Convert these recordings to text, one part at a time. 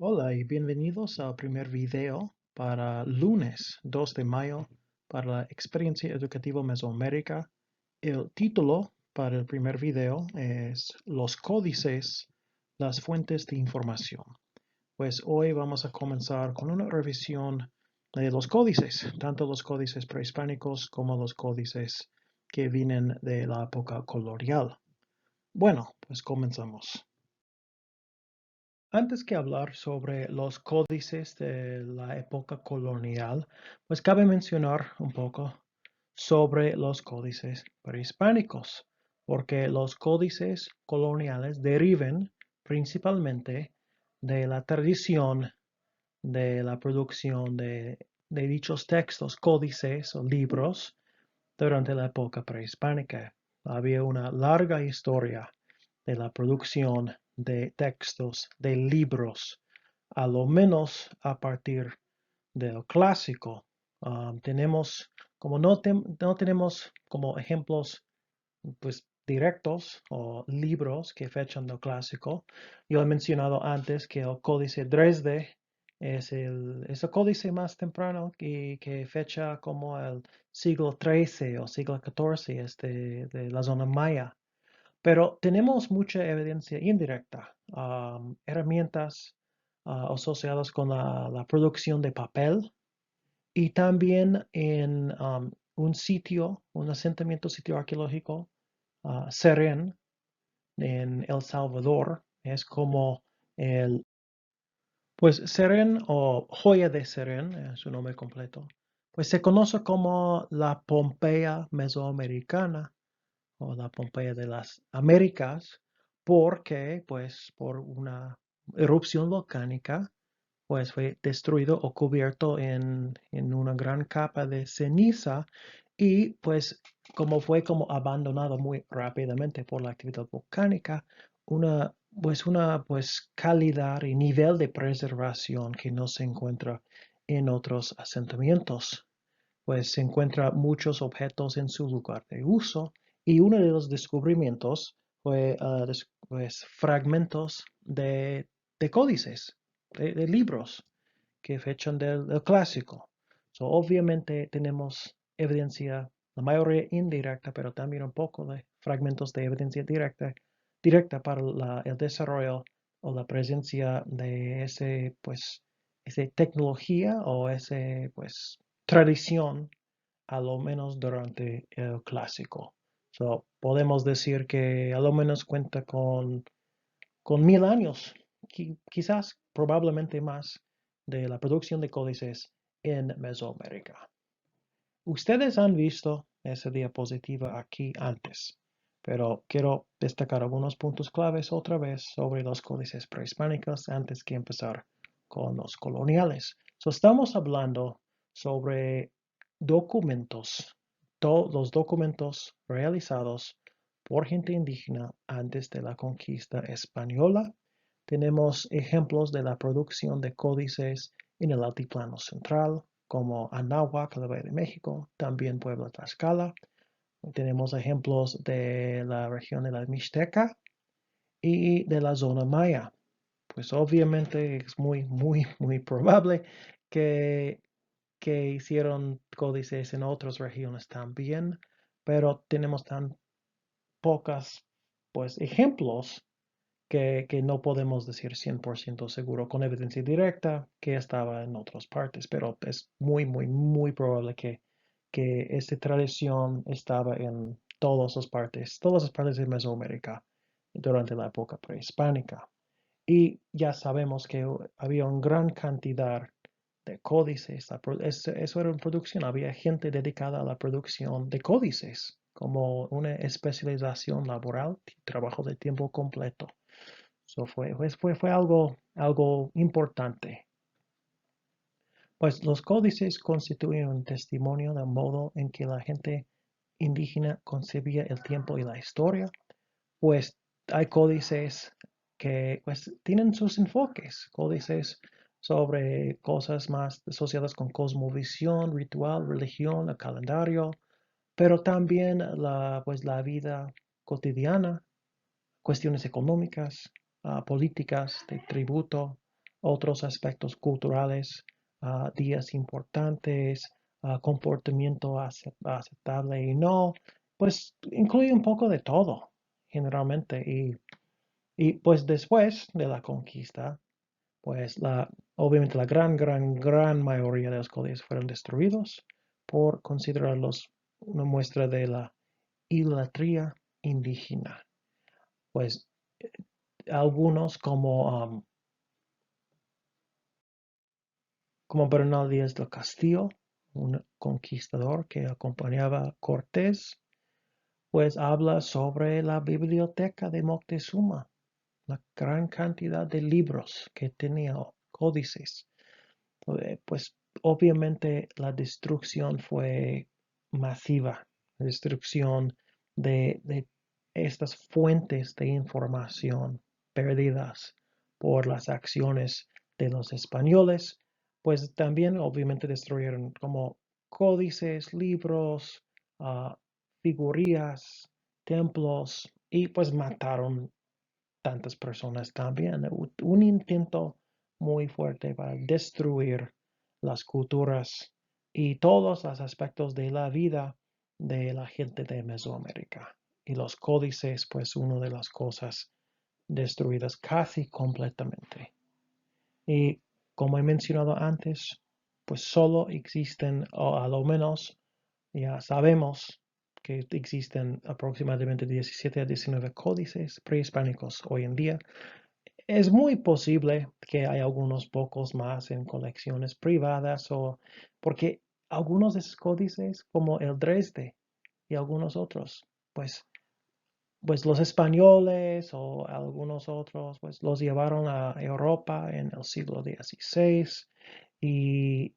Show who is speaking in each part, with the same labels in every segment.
Speaker 1: Hola y bienvenidos al primer video para lunes 2 de mayo para la experiencia educativa Mesoamérica. El título para el primer video es Los códices, las fuentes de información. Pues hoy vamos a comenzar con una revisión de los códices, tanto los códices prehispánicos como los códices que vienen de la época colonial. Bueno, pues comenzamos. Antes que hablar sobre los códices de la época colonial, pues cabe mencionar un poco sobre los códices prehispánicos, porque los códices coloniales deriven principalmente de la tradición de la producción de dichos textos, códices o libros durante la época prehispánica. Había una larga historia de la producción de textos, de libros, a lo menos a partir del clásico. Tenemos, como no tenemos como ejemplos pues, directos o libros que fechan del clásico, yo he mencionado antes que el Códice Dresde es el códice más temprano que fecha como el siglo XIII o siglo XIV de la zona maya. Pero tenemos mucha evidencia indirecta, herramientas asociadas con la producción de papel y también en un asentamiento sitio arqueológico, Seren, en El Salvador. Es como el, pues Seren o Joya de Seren, es su nombre completo. Pues se conoce como la Pompeya mesoamericana o la Pompeya de las Américas, porque pues por una erupción volcánica pues fue destruido o cubierto en una gran capa de ceniza y pues como fue como abandonado muy rápidamente por la actividad volcánica, una calidad y nivel de preservación que no se encuentra en otros asentamientos pues se encuentran muchos objetos en su lugar de uso y uno de los descubrimientos fue pues, fragmentos de códices, de libros que fechan del clásico. So, obviamente tenemos evidencia, la mayoría indirecta, pero también un poco de fragmentos de evidencia directa para el desarrollo o la presencia de esa tecnología o ese, pues, tradición, a lo menos durante el clásico. So, podemos decir que a lo menos cuenta con 1000 años, quizás probablemente más, de la producción de códices en Mesoamérica. Ustedes han visto esa diapositiva aquí antes, pero quiero destacar algunos puntos claves otra vez sobre los códices prehispánicos antes que empezar con los coloniales. So, estamos hablando sobre documentos, todos los documentos realizados por gente indígena antes de la conquista española. Tenemos ejemplos de la producción de códices en el Altiplano Central, como Anáhuac, la Valle de México, también Puebla, Tlaxcala. Tenemos ejemplos de la región de la Mixteca y de la zona maya. Pues obviamente es muy probable que, que hicieron códices en otras regiones también, pero tenemos tan pocas pues ejemplos que no podemos decir 100% seguro con evidencia directa que estaba en otras partes, pero es muy probable que esta tradición estaba en todas las partes de Mesoamérica durante la época prehispánica. Y ya sabemos que había una gran cantidad de códices. Eso era una producción. Había gente dedicada a la producción de códices como una especialización laboral, trabajo de tiempo completo. So fue algo importante. Pues los códices constituyen un testimonio del modo en que la gente indígena concebía el tiempo y la historia, pues hay códices que pues, tienen sus enfoques, códices sobre cosas más asociadas con cosmovisión, ritual, religión, el calendario, pero también la vida cotidiana, cuestiones económicas, políticas, de tributo, otros aspectos culturales, días importantes, comportamiento aceptable y no, pues incluye un poco de todo, generalmente. Y pues después de la conquista, pues obviamente la gran mayoría de los códices fueron destruidos por considerarlos una muestra de la idolatría indígena. Pues algunos como Bernal Díaz del Castillo, un conquistador que acompañaba a Cortés, pues habla sobre la biblioteca de Moctezuma, la gran cantidad de libros que tenía, códices. Pues obviamente la destrucción fue masiva, la destrucción de estas fuentes de información perdidas por las acciones de los españoles, pues también obviamente destruyeron como códices, libros, uh, figurillas, templos y pues mataron tantas personas también. Un intento muy fuerte para destruir las culturas y todos los aspectos de la vida de la gente de Mesoamérica. Y los códices, pues, una de las cosas destruidas casi completamente. Y como he mencionado antes, pues solo existen, o a lo menos ya sabemos que existen aproximadamente 17 a 19 códices prehispánicos hoy en día. Es muy posible que hay algunos pocos más en colecciones privadas o porque algunos de esos códices, como el Dresde y algunos otros, pues, pues los españoles o algunos otros, pues los llevaron a Europa en el siglo XVI y,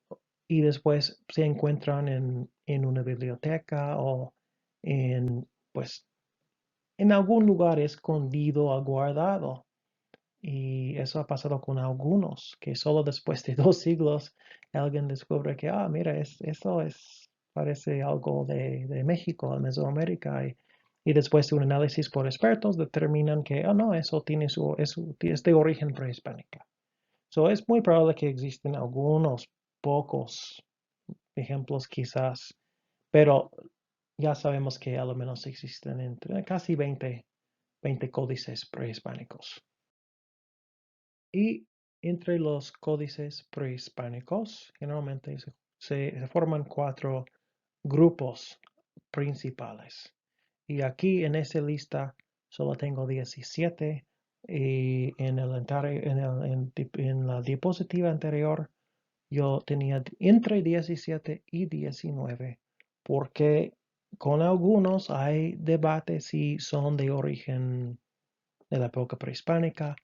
Speaker 1: y después se encuentran en una biblioteca o en, pues, en algún lugar escondido o guardado. Y eso ha pasado con algunos, que solo después de 2 siglos alguien descubre que, mira, eso parece algo de México, de Mesoamérica. Y después de un análisis por expertos determinan que, no, eso tiene es de origen prehispánica. So, es muy probable que existen algunos pocos ejemplos quizás, pero ya sabemos que al menos existen entre casi 20 códices prehispánicos. Y entre los códices prehispánicos, generalmente se forman 4 grupos principales. Y aquí en esta lista solo tengo 17. Y en la diapositiva anterior yo tenía entre 17 y 19, porque con algunos hay debate si son de origen de la época prehispánica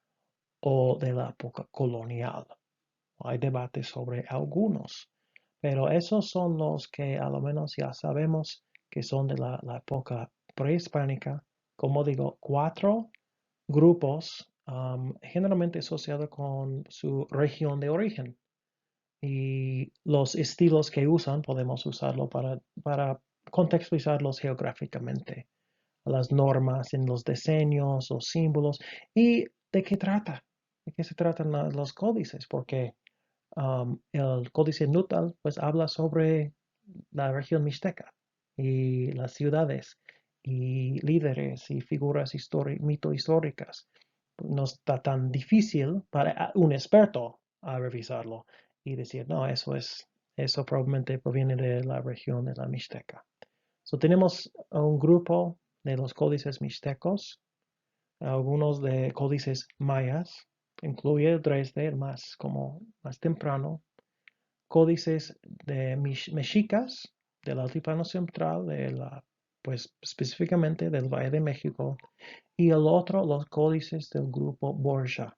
Speaker 1: o de la época colonial. Hay debate sobre algunos, pero esos son los que a lo menos ya sabemos que son de la época prehispánica. Como digo, 4 grupos generalmente asociados con su región de origen. Y los estilos que usan podemos usarlo para contextualizarlos geográficamente. Las normas en los diseños, los símbolos. ¿Y de qué trata? ¿De qué se tratan los códices? Porque el códice Nutal pues habla sobre la región mixteca y las ciudades y líderes y figuras mito-históricas. No está tan difícil para un experto a revisarlo y decir, no, eso probablemente proviene de la región de la Mixteca. So, tenemos un grupo de los códices mixtecos, algunos de códices mayas, incluye el Dresde, el más temprano, códices de mexicas, del Altiplano Central, pues específicamente del Valle de México, y el otro, los códices del grupo Borja.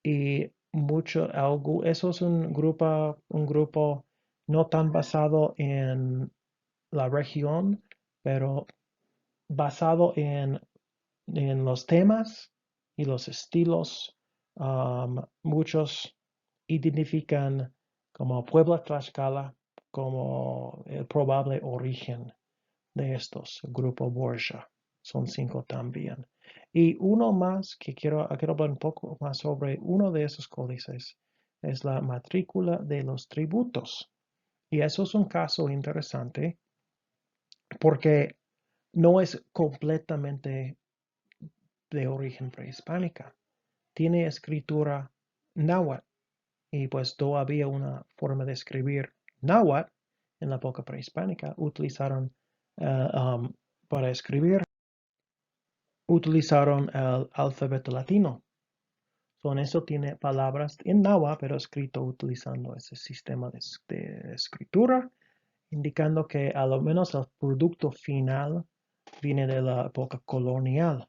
Speaker 1: Y eso es un grupo no tan basado en la región, pero basado en los temas y los estilos. Muchos identifican como Puebla Tlaxcala como el probable origen de estos, el grupo Borja. Son 5 también. Y uno más que quiero hablar un poco más sobre uno de esos códices. es la matrícula de los tributos. Y eso es un caso interesante porque no es completamente de origen prehispánica. Tiene escritura náhuatl y pues todavía una forma de escribir náhuatl en la época prehispánica. Para escribir, utilizaron el alfabeto latino. Con eso tiene palabras en náhuatl, pero escrito utilizando ese sistema de escritura, indicando que a lo menos el producto final viene de la época colonial.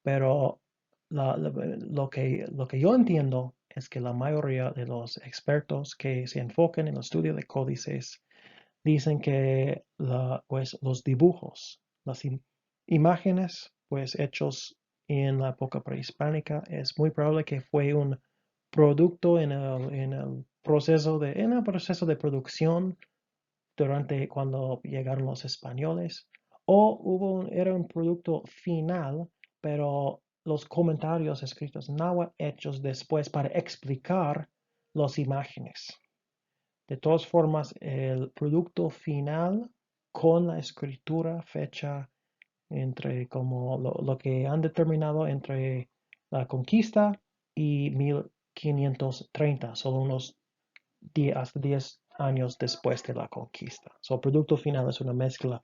Speaker 1: Pero lo que yo entiendo es que la mayoría de los expertos que se enfocan en el estudio de códices dicen que pues, los dibujos, las imágenes pues, hechos en la época prehispánica es muy probable que fue un producto en el proceso de producción durante cuando llegaron los españoles, o era un producto final, pero los comentarios escritos en náhuatl hechos después para explicar las imágenes. De todas formas, el producto final con la escritura fecha entre como lo que han determinado entre la conquista y 1530, solo unos hasta 10 años después de la conquista. El producto final es una mezcla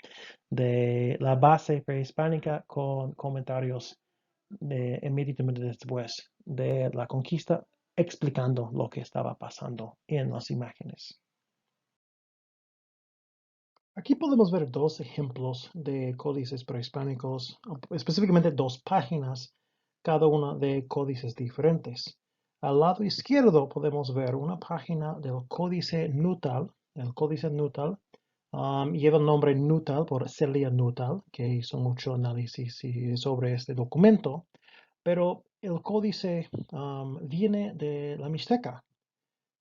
Speaker 1: de la base prehispánica con comentarios inmediatamente después de la conquista, explicando lo que estaba pasando en las imágenes. Aquí podemos ver dos ejemplos de códices prehispánicos, específicamente dos páginas, cada una de códices diferentes. Al lado izquierdo podemos ver una página del códice Nuttall. El códice Nuttall lleva el nombre Nuttall por Celia Nuttall, que hizo mucho análisis sobre este documento, pero el códice viene de la Mixteca.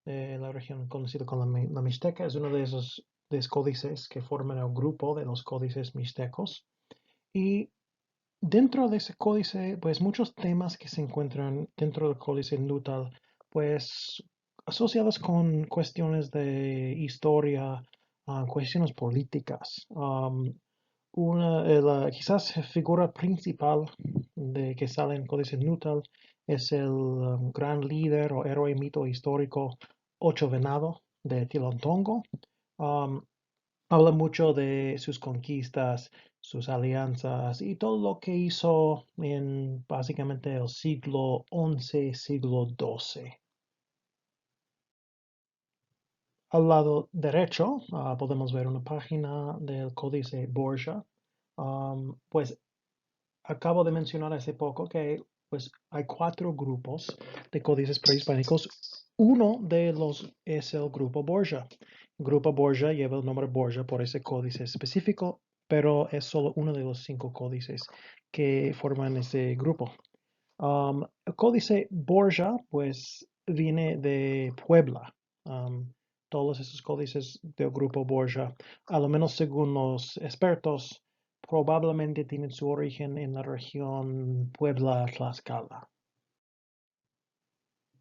Speaker 1: La región conocida como la Mixteca es uno de esos códices que forman el grupo de los códices mixtecos. Y dentro de ese códice, pues muchos temas que se encuentran dentro del códice Nuttall, pues asociados con cuestiones de historia, cuestiones políticas. Quizás figura principal de que sale en Códice Nuttall es el gran líder o héroe mito histórico Ocho Venado de Tilotongo. Habla mucho de sus conquistas, sus alianzas y todo lo que hizo en básicamente el siglo XI, siglo XII. Al lado derecho podemos ver una página del Códice Borgia. Pues acabo de mencionar hace poco que pues, hay 4 grupos de códices prehispánicos. Uno de los es el grupo Borgia. El grupo Borgia lleva el nombre Borgia por ese códice específico, pero es solo uno de los 5 códices que forman ese grupo. El códice Borgia, pues, viene de Puebla. Todos esos códices del grupo Borgia, a lo menos según los expertos, probablemente tienen su origen en la región Puebla-Tlaxcala.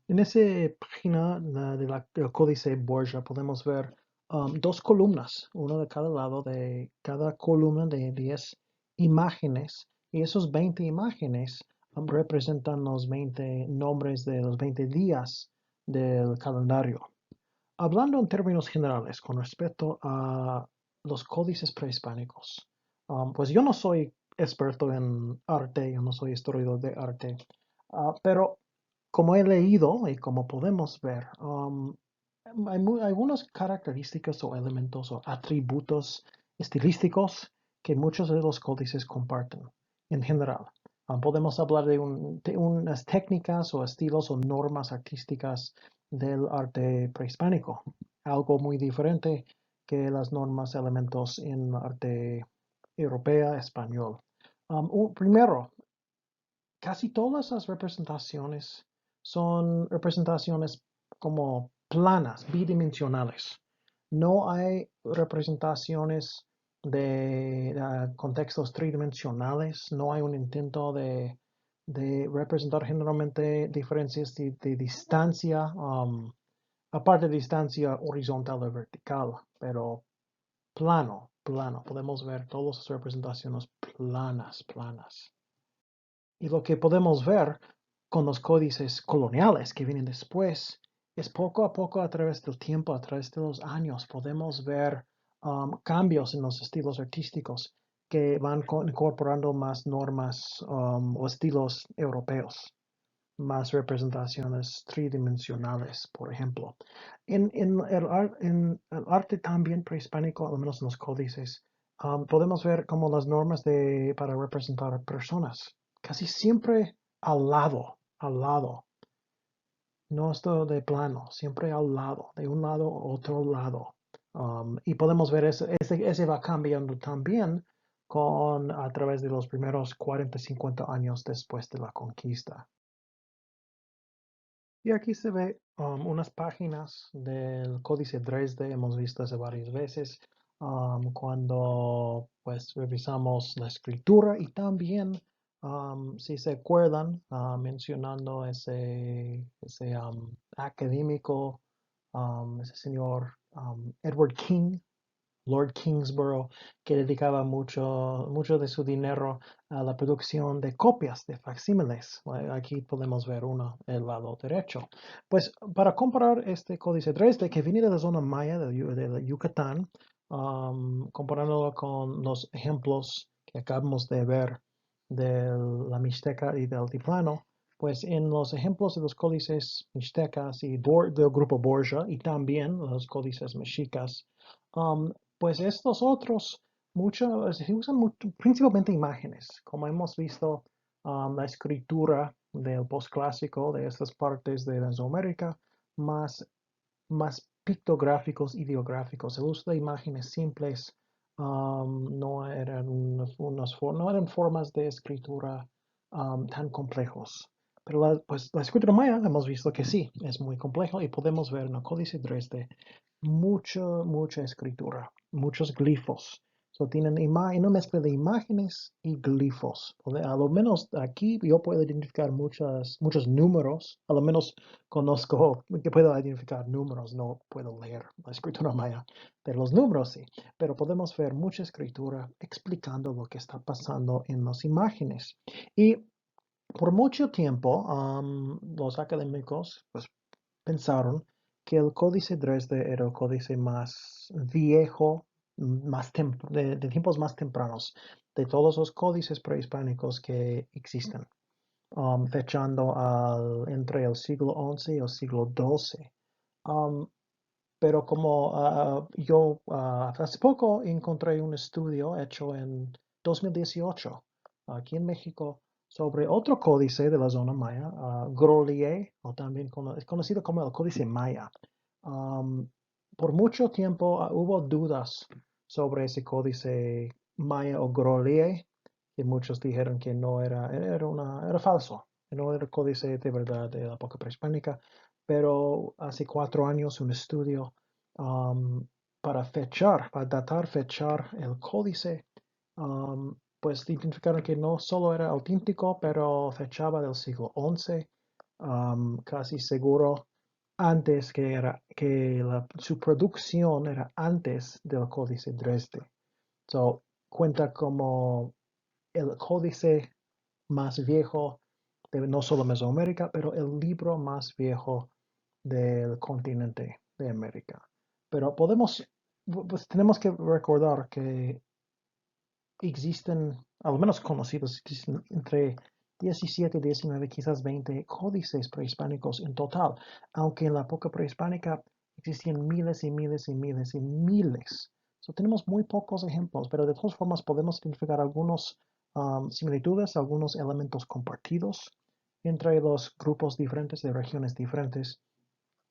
Speaker 1: En esa página del códice Borgia podemos ver 2 columnas, una de cada lado de cada columna de 10 imágenes. Y esos 20 imágenes representan los 20 nombres de los 20 días del calendario. Hablando en términos generales con respecto a los códices prehispánicos, pues yo no soy experto en arte, yo no soy historiador de arte, pero como he leído y como podemos ver, hay algunas características o elementos o atributos estilísticos que muchos de los códices comparten en general. Podemos hablar de unas técnicas o estilos o normas artísticas del arte prehispánico, algo muy diferente que las normas elementos en arte europea, español. Primero, casi todas las representaciones son representaciones como planas, bidimensionales. No hay representaciones de contextos tridimensionales, no hay un intento de representar generalmente diferencias de distancia aparte de distancia horizontal o vertical, pero plano, plano. Podemos ver todas las representaciones planas, planas. Y lo que podemos ver con los códices coloniales que vienen después es poco a poco a través del tiempo, a través de los años, podemos ver cambios en los estilos artísticos que van incorporando más normas o estilos europeos, más representaciones tridimensionales, por ejemplo. En el arte también prehispánico, al menos en los códices, podemos ver como las normas para representar personas, casi siempre al lado, no esto de plano, siempre al lado, de un lado a otro lado. Y podemos ver ese va cambiando también a través de los primeros 40, 50 años después de la conquista. Y aquí se ve unas páginas del Códice Dresde, hemos visto eso varias veces, cuando pues revisamos la escritura y también, si se acuerdan, mencionando ese académico, ese señor Edward King, Lord Kingsborough, que dedicaba mucho de su dinero a la producción de copias de facsímiles. Aquí podemos ver uno, el lado derecho. Pues para comparar este códice Dresde, que viene de la zona maya de Yucatán, comparándolo con los ejemplos que acabamos de ver de la Mixteca y del Altiplano, pues en los ejemplos de los códices mixtecas y del grupo Borja y también los códices mexicas, pues estos otros se usan principalmente imágenes, como hemos visto la escritura del postclásico de estas partes de Mesoamérica, más pictográficos, ideográficos. El uso de imágenes simples no eran formas de escritura tan complejos. Pero pues, la escritura maya hemos visto que sí, es muy complejo y podemos ver en el Códice Dresde mucha escritura, muchos glifos. So, tienen una mezcla de imágenes y glifos. A lo menos aquí yo puedo identificar muchos números. A lo menos conozco que puedo identificar números. No puedo leer la escritura maya, pero los números sí. Pero podemos ver mucha escritura explicando lo que está pasando en las imágenes. Y por mucho tiempo, los académicos pues, pensaron que el Códice Dresde era el códice más viejo, de tiempos más tempranos, de todos los códices prehispánicos que existen, fechando entre el siglo XI y el siglo XII. Um, pero como yo hace poco encontré un estudio hecho en 2018 aquí en México sobre otro códice de la zona maya, Grolier, o también es conocido como el códice maya. Um, por mucho tiempo hubo dudas sobre ese códice maya o Grolier, que muchos dijeron que no era falso, que no era el códice de verdad de la época prehispánica, pero hace 4 años un estudio para fechar el códice, pues identificaron que no solo era auténtico, pero fechaba del siglo XI, casi seguro antes su producción era antes del códice Dresde. So, cuenta como el códice más viejo de no solo Mesoamérica, pero el libro más viejo del continente de América. Pero pues tenemos que recordar que existen, al menos conocidos, existen entre 17, 19, quizás 20 códices prehispánicos en total, aunque en la época prehispánica existían miles y miles y miles y miles. So, tenemos muy pocos ejemplos, pero de todas formas podemos identificar algunas similitudes, algunos elementos compartidos entre los grupos diferentes de regiones diferentes,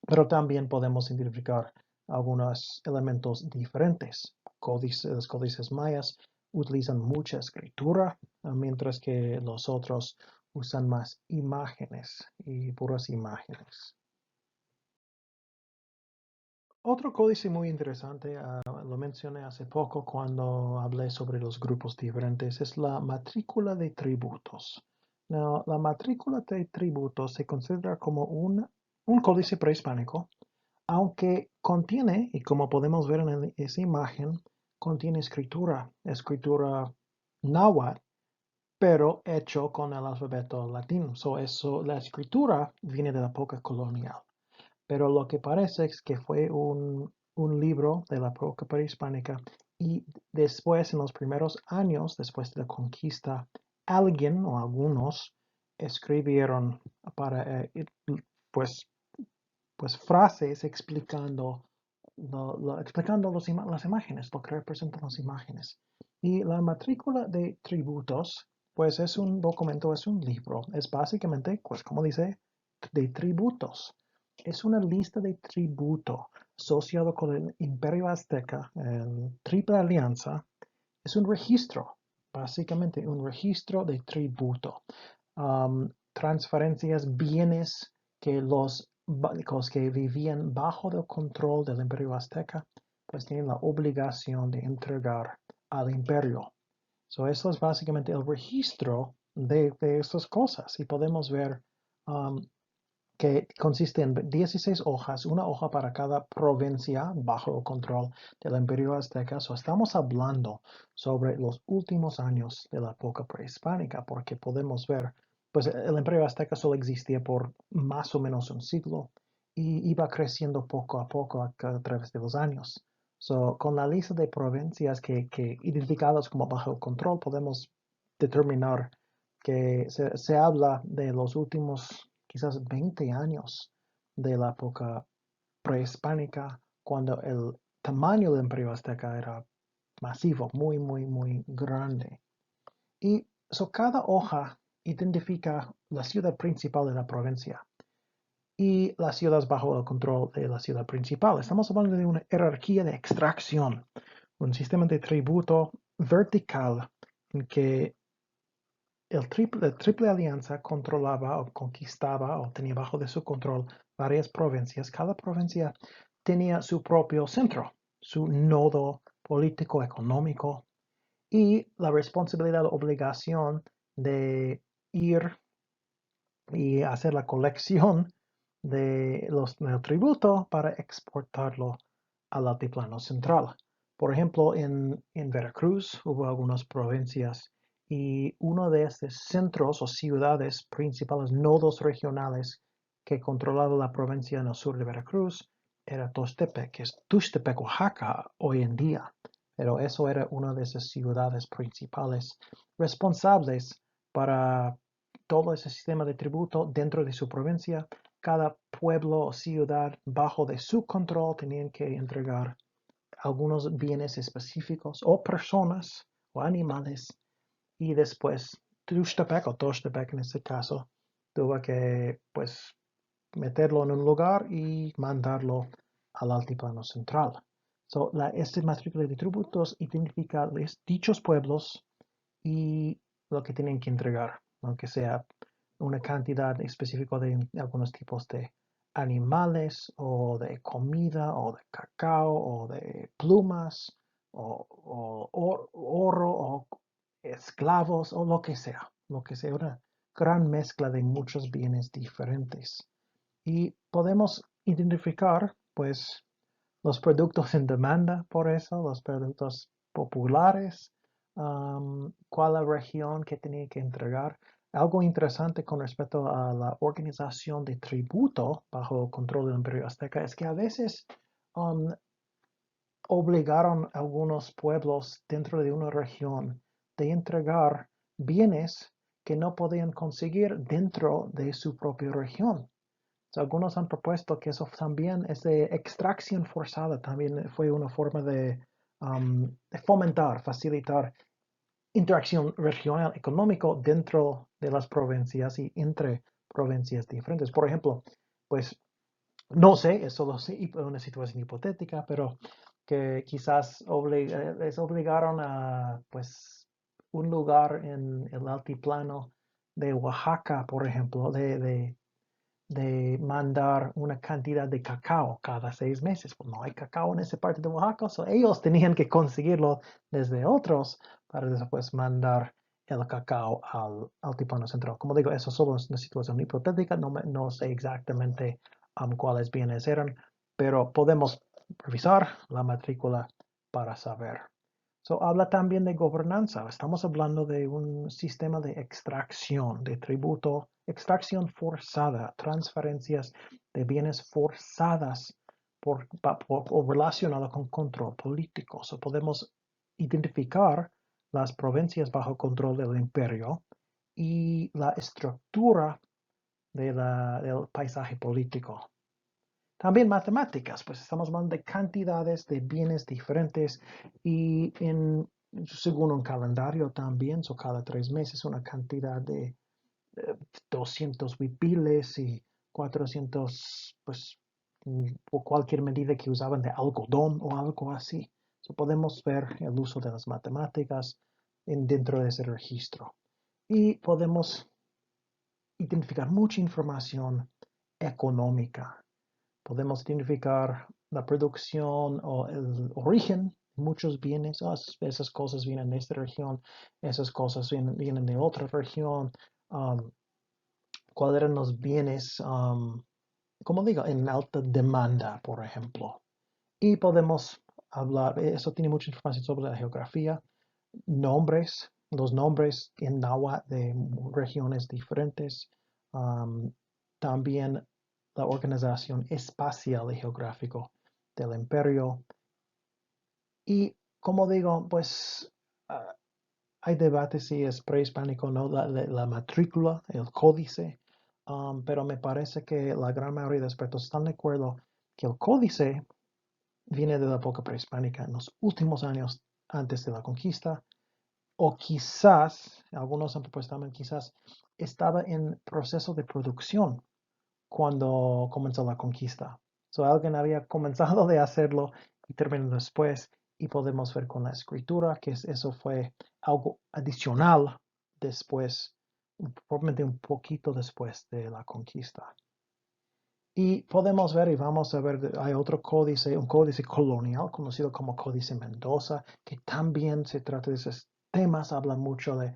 Speaker 1: pero también podemos identificar algunos elementos diferentes. Los códices mayas utilizan mucha escritura, mientras que los otros usan más imágenes y puras imágenes. Otro códice muy interesante, lo mencioné hace poco cuando hablé sobre los grupos diferentes, es la matrícula de tributos. Now, la matrícula de tributos se considera como un códice prehispánico aunque contiene, y como podemos ver en esa imagen, contiene escritura náhuatl, pero hecho con el alfabeto latino. La escritura viene de la época colonial. Pero lo que parece es que fue un libro de la época prehispánica y después, en los primeros años, después de la conquista, alguien o algunos escribieron para, pues, pues frases explicando, explicando las imágenes, lo que representan las imágenes. Y la matrícula de tributos, pues es un documento, es un libro, es básicamente, pues como dice, de tributos. Es una lista de tributo asociado con el Imperio Azteca, el Triple Alianza. Es un registro, básicamente un registro de tributo. Transferencias, bienes que los que vivían bajo el control del Imperio Azteca, pues tienen la obligación de entregar al imperio. Eso es básicamente el registro de estas cosas. Y podemos ver que consiste en 16 hojas, una hoja para cada provincia bajo el control del Imperio Azteca. Estamos hablando sobre los últimos años de la época prehispánica, porque podemos ver, pues el Imperio Azteca solo existía por más o menos un siglo y iba creciendo poco a poco a través de los años. Con la lista de provincias que identificadas como bajo el control, podemos determinar que se habla de los últimos quizás 20 años de la época prehispánica, cuando el tamaño del imperio azteca era masivo, muy, muy, muy grande. Y cada hoja identifica la ciudad principal de la provincia y las ciudades bajo el control de la ciudad principal. Estamos hablando de una jerarquía de extracción, un sistema de tributo vertical en que la Triple Alianza controlaba o conquistaba o tenía bajo de su control varias provincias. Cada provincia tenía su propio centro, su nodo político, económico y la responsabilidad o obligación de ir y hacer la colección del tributo para exportarlo al altiplano central. Por ejemplo, en Veracruz hubo algunas provincias y uno de estos centros o ciudades principales, nodos regionales que controlaba la provincia en el sur de Veracruz, era Tuxtepec, que es Tuxtepec, Oaxaca, hoy en día. Pero eso era una de esas ciudades principales responsables para todo ese sistema de tributo dentro de su provincia. Cada pueblo o ciudad bajo de su control tenían que entregar algunos bienes específicos o personas o animales y después Tuxtepec o Toxtepec en este caso tuvo que pues meterlo en un lugar y mandarlo al altiplano central. Este matrícula de tributos identifica dichos pueblos y lo que tienen que entregar, aunque sea una cantidad específica de algunos tipos de animales o de comida o de cacao o de plumas o oro o esclavos o lo que sea, una gran mezcla de muchos bienes diferentes. Y podemos identificar, pues, los productos en demanda por eso, los productos populares, cuál la región que tenía que entregar. Algo interesante con respecto a la organización de tributo bajo el control del Imperio Azteca es que a veces obligaron a algunos pueblos dentro de una región de entregar bienes que no podían conseguir dentro de su propia región. Algunos han propuesto que eso también es de extracción forzada, también fue una forma de fomentar, facilitar interacción regional económico dentro de las provincias y entre provincias diferentes. Por ejemplo, pues no sé, es solo una situación hipotética, pero que quizás les obligaron a pues un lugar en el altiplano de Oaxaca, por ejemplo, de mandar una cantidad de cacao cada 6 meses. Pues no hay cacao en esa parte de Oaxaca, ellos tenían que conseguirlo desde otros para después mandar el cacao al altiplano central. Como digo, eso solo es una situación hipotética, no sé exactamente cuáles bienes eran, pero podemos revisar la matrícula para saber. Habla también de gobernanza. Estamos hablando de un sistema de extracción de tributo, extracción forzada, transferencias de bienes forzadas o relacionado con control político. Podemos identificar las provincias bajo control del imperio y la estructura del paisaje político. También matemáticas, pues estamos hablando de cantidades de bienes diferentes y según un calendario también, cada 3 meses una cantidad de 200 bipiles y 400, pues, o cualquier medida que usaban de algodón o algo así. Podemos ver el uso de las matemáticas dentro de ese registro. Y podemos identificar mucha información económica. Podemos identificar la producción o el origen de muchos bienes. Esas cosas vienen de esta región, esas cosas vienen de otra región. ¿Cuáles eran los bienes, como digo, en alta demanda, por ejemplo? Y podemos hablar, eso tiene mucha información sobre la geografía, nombres, los nombres en náhuatl de regiones diferentes. También la organización espacial y geográfico del imperio. Y como digo, pues hay debates si es prehispánico o no la matrícula, el códice, pero me parece que la gran mayoría de expertos están de acuerdo que el códice viene de la época prehispánica en los últimos años antes de la conquista, o quizás, algunos han propuesto también, quizás estaba en proceso de producción cuando comenzó la conquista. Alguien había comenzado de hacerlo y terminó después, y podemos ver con la escritura que eso fue algo adicional después, probablemente un poquito después de la conquista. Y podemos ver, y vamos a ver, hay otro códice, un códice colonial conocido como Códice Mendoza, que también se trata de esos temas, habla mucho de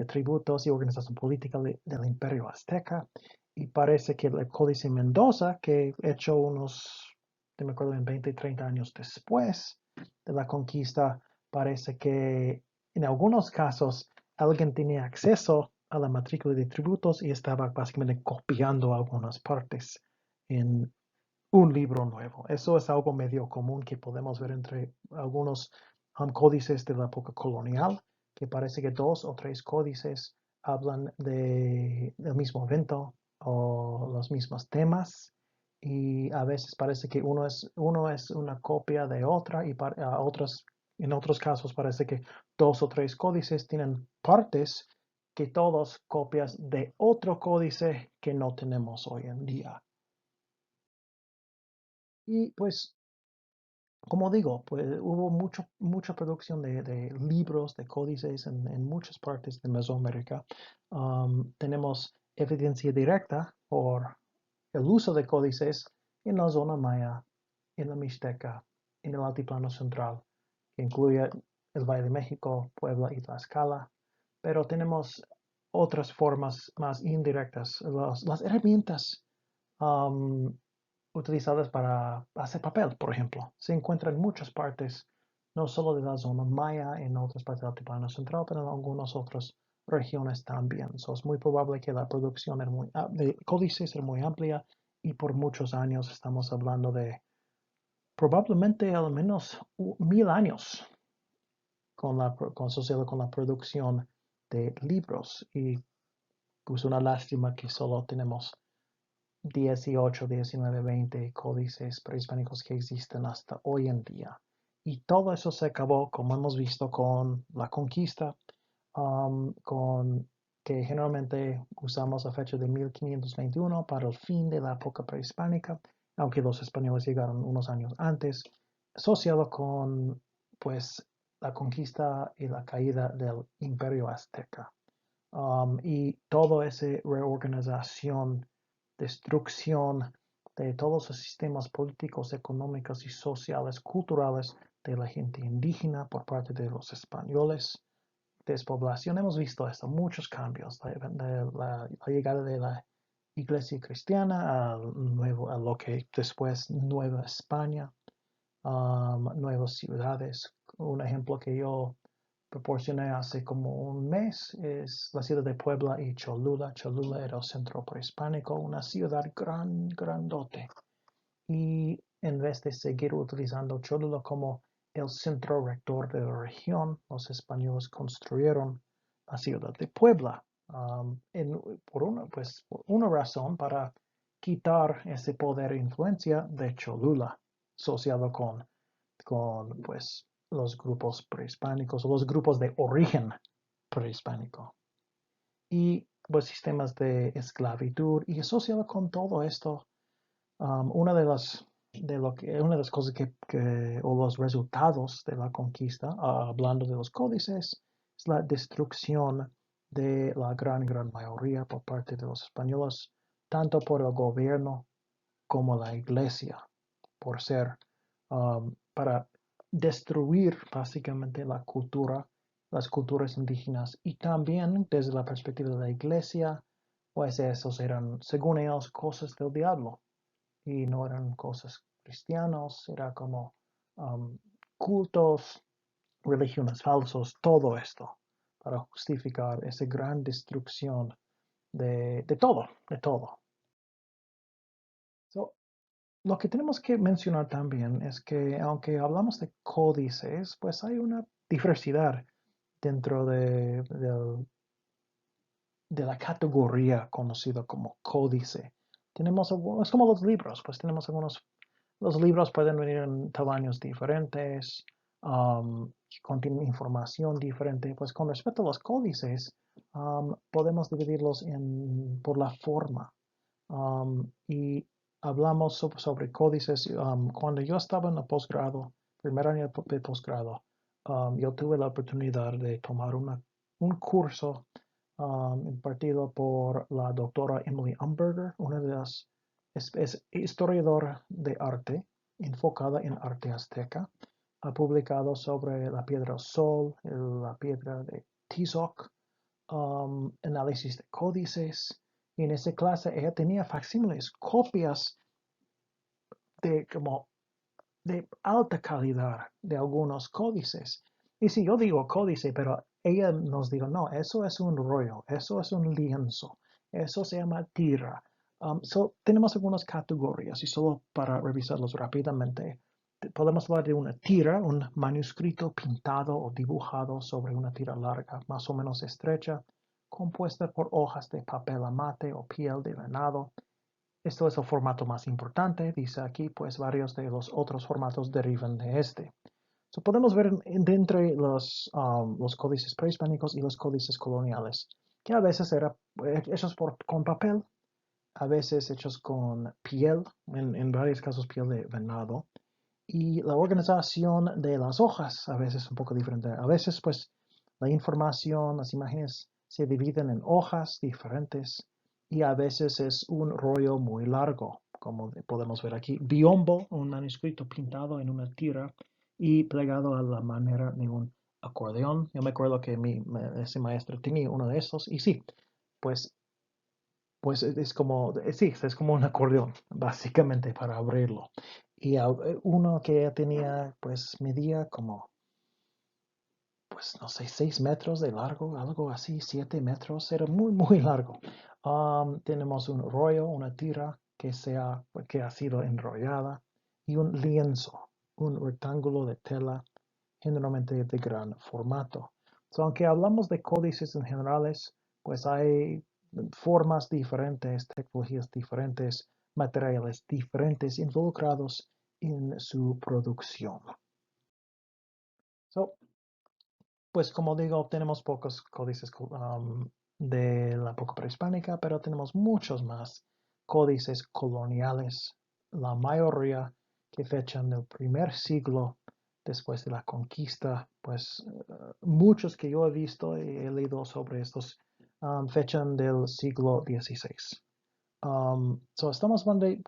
Speaker 1: tributos y organización política del Imperio Azteca. Y parece que el Códice Mendoza, que hecho unos, no me acuerdo, en 20, 30 años después de la conquista, parece que en algunos casos alguien tenía acceso a la matrícula de tributos y estaba básicamente copiando algunas partes en un libro nuevo. Eso es algo medio común que podemos ver entre algunos códices de la época colonial, que parece que 2 o 3 códices hablan del mismo evento o los mismos temas, y a veces parece que uno es una copia de otra, y en otros casos parece que 2 o 3 códices tienen partes que todos copias de otro códice que no tenemos hoy en día. Y pues, como digo, pues hubo mucha producción de libros, de códices en muchas partes de Mesoamérica. Tenemos evidencia directa por el uso de códices en la zona maya, en la Mixteca, en el Altiplano Central, que incluye el Valle de México, Puebla y Tlaxcala. Pero tenemos otras formas más indirectas, las herramientas utilizadas para hacer papel, por ejemplo. Se encuentran en muchas partes, no solo de la zona maya, en otras partes del Altiplano Central, pero en algunas otras regiones también. Es muy probable que la producción de códices era muy amplia, y por muchos años estamos hablando de probablemente al menos 1000 años asociado con la producción de libros. Y pues una lástima que solo tenemos 18, 19, 20 códices prehispánicos que existen hasta hoy en día. Y todo eso se acabó, como hemos visto, con la conquista, con que generalmente usamos la fecha de 1521 para el fin de la época prehispánica, aunque los españoles llegaron unos años antes, asociado con, pues, la conquista y la caída del Imperio Azteca. Y toda esa reorganización, destrucción de todos los sistemas políticos, económicos y sociales, culturales de la gente indígena por parte de los españoles, despoblación. Hemos visto esto, muchos cambios, la llegada de la iglesia cristiana, a lo que después Nueva España, nuevas ciudades. Un ejemplo que yo proporcioné hace como un mes es la ciudad de Puebla y Cholula. Cholula era el centro prehispánico, una ciudad grandote. Y en vez de seguir utilizando Cholula como el centro rector de la región, los españoles construyeron la ciudad de Puebla por una razón para quitar ese poder e influencia de Cholula, asociado con pues, los grupos prehispánicos, los grupos de origen prehispánico. Y pues sistemas de esclavitud y asociado con todo esto, una de las cosas o los resultados de la conquista, hablando de los códices, es la destrucción de la gran mayoría por parte de los españoles, tanto por el gobierno como la iglesia, por ser para destruir básicamente las culturas indígenas y también desde la perspectiva de la iglesia, pues esos eran, según ellos, cosas del diablo y no eran cosas cristianos, era como cultos, religiones falsos, todo esto para justificar esa gran destrucción de todo, de todo. So, lo que tenemos que mencionar también es que aunque hablamos de códices, pues hay una diversidad dentro de la categoría conocida como códice. Es como los libros, pues tenemos los libros pueden venir en tamaños diferentes, contienen información diferente. Pues con respecto a los códices, podemos dividirlos por la forma. Y hablamos sobre códices. Cuando yo estaba en el posgrado, primer año de posgrado, yo tuve la oportunidad de tomar un curso impartido por la doctora Emily Umberger, una de las es historiadora de arte, enfocada en arte azteca. Ha publicado sobre la piedra Sol, la piedra de Tizoc, análisis de códices. Y en esa clase ella tenía facsímiles, copias como de alta calidad de algunos códices. Y si yo digo códice, pero ella nos dijo, no, eso es un rollo, eso es un lienzo, eso se llama tira. Tenemos algunas categorías y solo para revisarlos rápidamente, podemos hablar de una tira, un manuscrito pintado o dibujado sobre una tira larga, más o menos estrecha, compuesta por hojas de papel amate o piel de venado. Esto es el formato más importante, dice aquí, pues varios de los otros formatos derivan de este. Podemos ver entre los códices prehispánicos y los códices coloniales, que a veces eran hechos con papel, a veces hechos con piel, en varios casos piel de venado, y la organización de las hojas a veces es un poco diferente. A veces, pues, la información, las imágenes se dividen en hojas diferentes y a veces es un rollo muy largo, como podemos ver aquí. Biombo, un manuscrito pintado en una tira y plegado a la manera de un acordeón. Yo me acuerdo que ese maestro tenía uno de esos y sí, pues es como un acordeón, básicamente, para abrirlo. Y uno que tenía, pues medía como, pues no sé, 6 metros de largo, algo así, 7 metros, era muy largo. Tenemos un rollo, una tira que ha sido enrollada y un lienzo, un rectángulo de tela, generalmente de gran formato. Aunque hablamos de códices en generales, pues hay formas diferentes, tecnologías diferentes, materiales diferentes involucrados en su producción. So, pues como digo, tenemos pocos códices de la época prehispánica, pero tenemos muchos más códices coloniales, la mayoría que fechan del primer siglo después de la conquista, pues muchos que yo he visto y he leído sobre estos fechan del siglo XVI. Estamos hablando de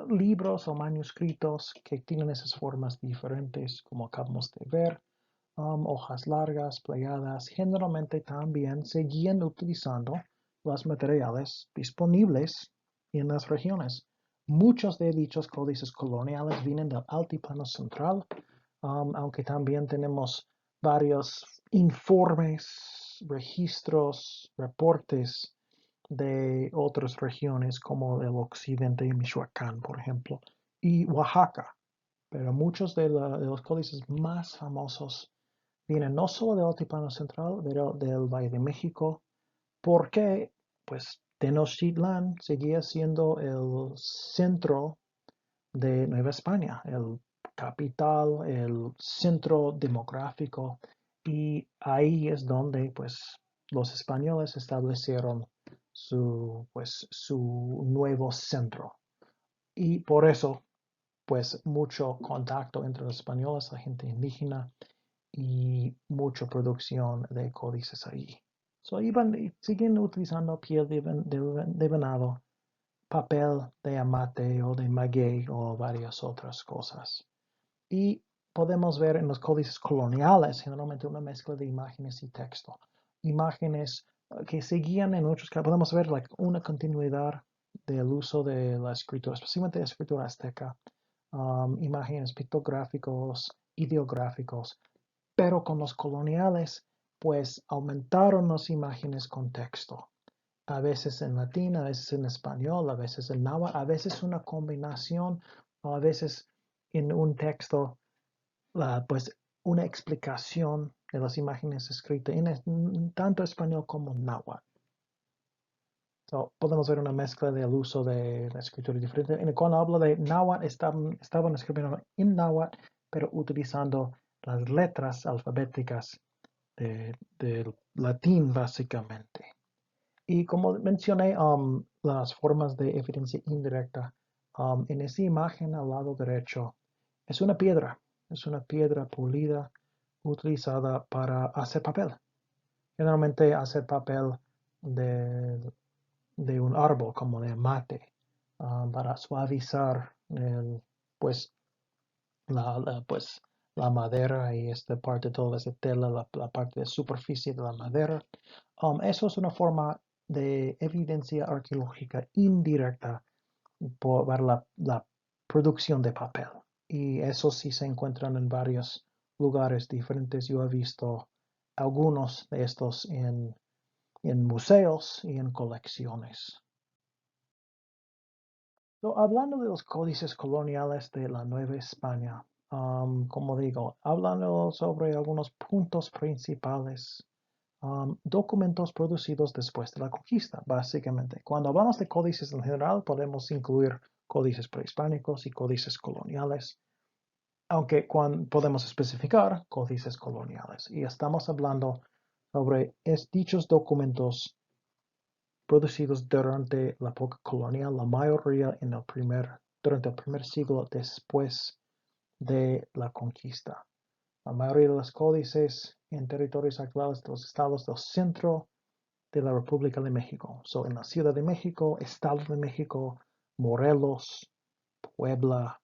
Speaker 1: libros o manuscritos que tienen esas formas diferentes, como acabamos de ver. Hojas largas, plegadas, generalmente también seguían utilizando los materiales disponibles en las regiones. Muchos de dichos códices coloniales vienen del Altiplano Central, aunque también tenemos varios informes, registros, reportes de otras regiones como el occidente de Michoacán, por ejemplo, y Oaxaca. Pero muchos de los códices más famosos vienen no solo del Altiplano Central, pero del Valle de México, porque pues Tenochtitlán seguía siendo el centro de Nueva España, el capital, el centro demográfico, y ahí es donde pues los españoles establecieron su nuevo centro. Y por eso pues mucho contacto entre los españoles, la gente indígena, y mucha producción de códices ahí. So, siguen utilizando piel de venado, papel de amate o de maguey o varias otras cosas. Y podemos ver en los códices coloniales generalmente una mezcla de imágenes y texto. Imágenes que seguían en otros casos, podemos ver una continuidad del uso de la escritura, especialmente la escritura azteca, imágenes pictográficos, ideográficos, pero con los coloniales, pues aumentaron las imágenes con texto. A veces en latín, a veces en español, a veces en náhuatl, a veces una combinación, o a veces en un texto, pues una explicación de las imágenes escritas en tanto español como náhuatl. So, podemos ver una mezcla del uso de la escritura diferente. Cuando hablo de náhuatl, estaban escribiendo en náhuatl, pero utilizando las letras alfabéticas del latín, básicamente. Y como mencioné, las formas de evidencia indirecta, en esa imagen al lado derecho, es una piedra pulida utilizada para hacer papel. Generalmente hacer papel de, de un árbol, como de mate, para suavizar pues, pues, la madera y esta parte, toda esa tela, la parte de superficie de la madera. Eso es una forma de evidencia arqueológica indirecta para la producción de papel. Y eso sí se encuentran en varios lugares diferentes. Yo he visto algunos de estos en museos y en colecciones. Hablando de los códices coloniales de la Nueva España, como digo, hablando sobre algunos puntos principales, documentos producidos después de la conquista, básicamente. Cuando hablamos de códices en general, podemos incluir códices prehispánicos y códices coloniales, aunque podemos especificar códices coloniales. Y estamos hablando sobre dichos documentos producidos durante la época colonial, la mayoría durante el primer siglo después de la conquista. La mayoría de los códices en territorios actuales de los estados del centro de la República de México. En la Ciudad de México, Estado de México, Morelos, Puebla,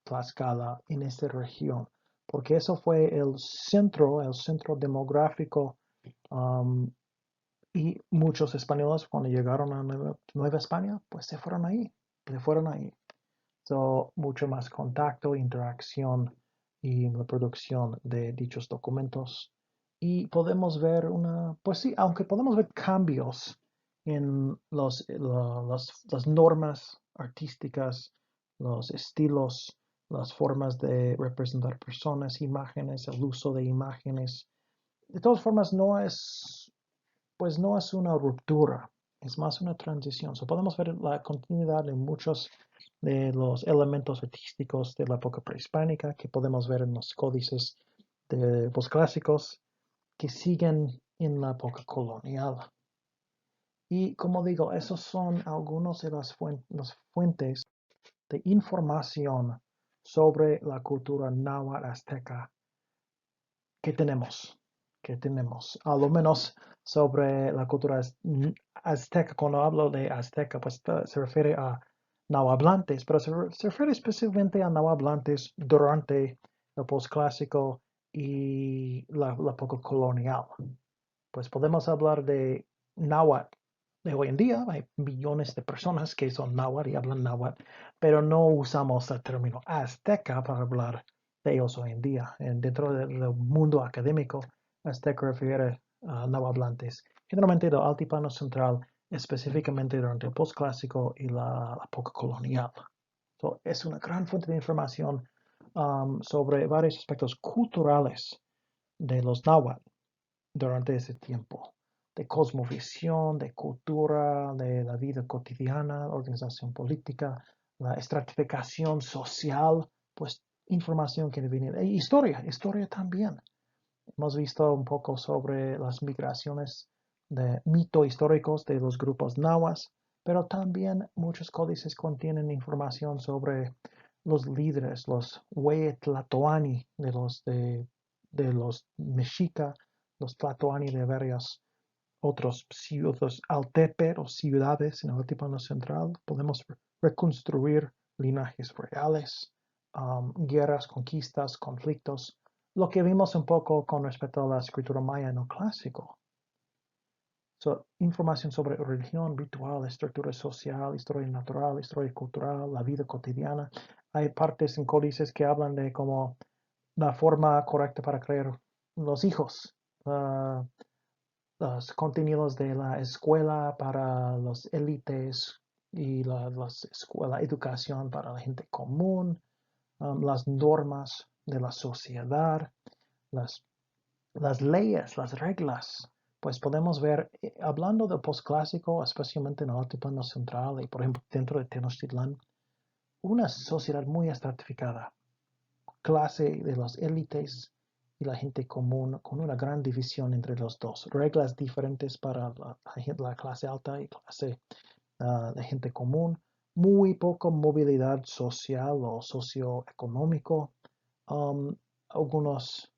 Speaker 1: Tlaxcala, en esta región. Porque eso fue el centro demográfico, y muchos españoles cuando llegaron a Nueva España, pues se fueron ahí. Mucho más contacto, interacción y la producción de dichos documentos. Y podemos ver pues sí, aunque podemos ver cambios en las normas artísticas, los estilos, las formas de representar personas, imágenes, el uso de imágenes. De todas formas, pues no es una ruptura, es más una transición. Podemos ver la continuidad en muchos de los elementos artísticos de la época prehispánica que podemos ver en los códices de los clásicos que siguen en la época colonial. Y como digo, esos son algunos de las fuentes de información sobre la cultura náhuatl azteca que tenemos, a lo menos sobre la cultura azteca. Cuando hablo de azteca, pues se refiere a nahuablantes, pero se refiere especialmente a nahuablantes durante el posclásico y la época colonial. Pues podemos hablar de náhuatl de hoy en día. Hay millones de personas que son náhuatl y hablan náhuatl, pero no usamos el término azteca para hablar de ellos hoy en día. Dentro del mundo académico, azteca refiere a náhuatlantes, generalmente del Altiplano Central, específicamente durante el postclásico y la época colonial. So, es una gran fuente de información sobre varios aspectos culturales de los náhuatl durante ese tiempo, de cosmovisión, de cultura, de la vida cotidiana, organización política, la estratificación social, pues información que viene, e historia también. Hemos visto un poco sobre las migraciones de mito históricos de los grupos nahuas, pero también muchos códices contienen información sobre los líderes, los Huetlatoani de los Mexica, los Tlatoani de varios otros ciudades, Altepe o ciudades en el Altiplano Central. Podemos reconstruir linajes reales, guerras, conquistas, conflictos, lo que vimos un poco con respecto a la escritura maya no clásico. So, información sobre religión, ritual, estructura social, historia natural, historia cultural, la vida cotidiana. Hay partes en códices que hablan de cómo la forma correcta para crear los hijos, los contenidos de la escuela para los élites y la educación para la gente común, las normas de la sociedad, las, las leyes, las reglas. Pues podemos ver, hablando del postclásico, especialmente en el Altiplano Central y por ejemplo dentro de Tenochtitlán, una sociedad muy estratificada, clase de las élites y la gente común, con una gran división entre los dos, reglas diferentes para la clase alta y clase de gente común, muy poca movilidad social o socioeconómico, um, algunos,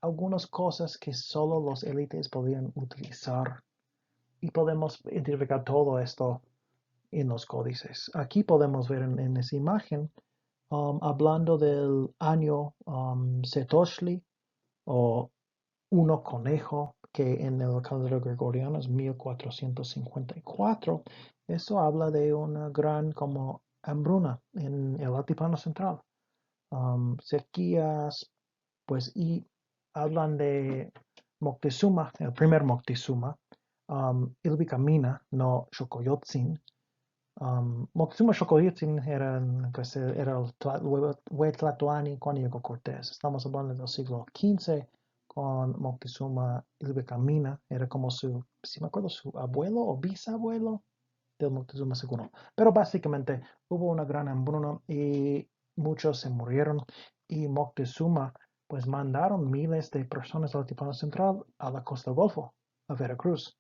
Speaker 1: algunas cosas que solo los élites podían utilizar y podemos identificar todo esto en los códices. Aquí podemos ver en esa imagen, hablando del año Setoshli o uno conejo, que en el calendario gregoriano es 1454. Eso habla de una gran como hambruna en el Altiplano Central. Sequías, pues, y hablan de Moctezuma, el primer Moctezuma, Ilbicamina, no Xocoyotzin. Moctezuma Xocoyotzin pues, era el Huetlatoani cuando llegó Cortés. Estamos hablando del siglo XV con Moctezuma Ilbecamina. Era como si me acuerdo, su abuelo o bisabuelo del Moctezuma seguro. Pero básicamente hubo una gran hambruna y muchos se murieron. Y Moctezuma pues mandaron miles de personas al Altiplano Central a la costa del Golfo, a Veracruz.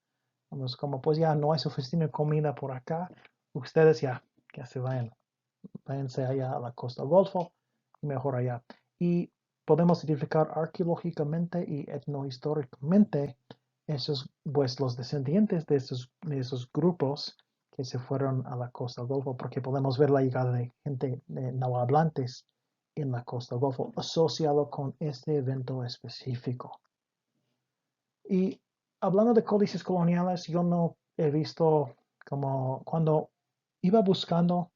Speaker 1: Vamos, como pues ya no hay suficiente comida por acá, ustedes ya que se vayan, váyanse allá a la costa del Golfo, mejor allá. Y podemos identificar arqueológicamente y etnohistóricamente esos, pues los descendientes de esos grupos que se fueron a la costa del Golfo, porque podemos ver la llegada de gente de nahuatlantes en la costa del Golfo asociado con este evento específico. Y hablando de códices coloniales, yo no he visto como cuando iba buscando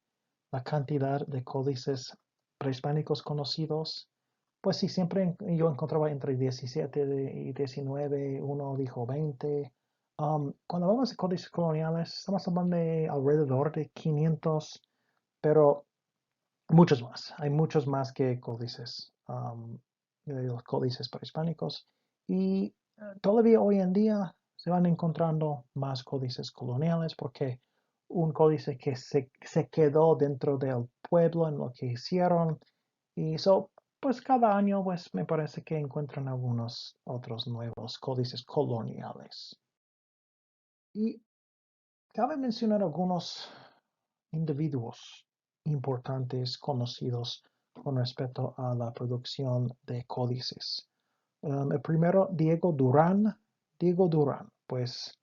Speaker 1: la cantidad de códices prehispánicos conocidos, pues sí, siempre yo encontraba entre 17 y 19, uno dijo 20. Cuando hablamos de códices coloniales, estamos hablando de alrededor de 500, pero muchos más. Hay muchos más que códices, los códices prehispánicos. Y todavía hoy en día se van encontrando más códices coloniales porque un códice que se quedó dentro del pueblo en lo que hicieron. Y eso, pues cada año, pues me parece que encuentran algunos otros nuevos códices coloniales. Y cabe mencionar algunos individuos importantes conocidos con respecto a la producción de códices. El primero, Diego Durán. Diego Durán, pues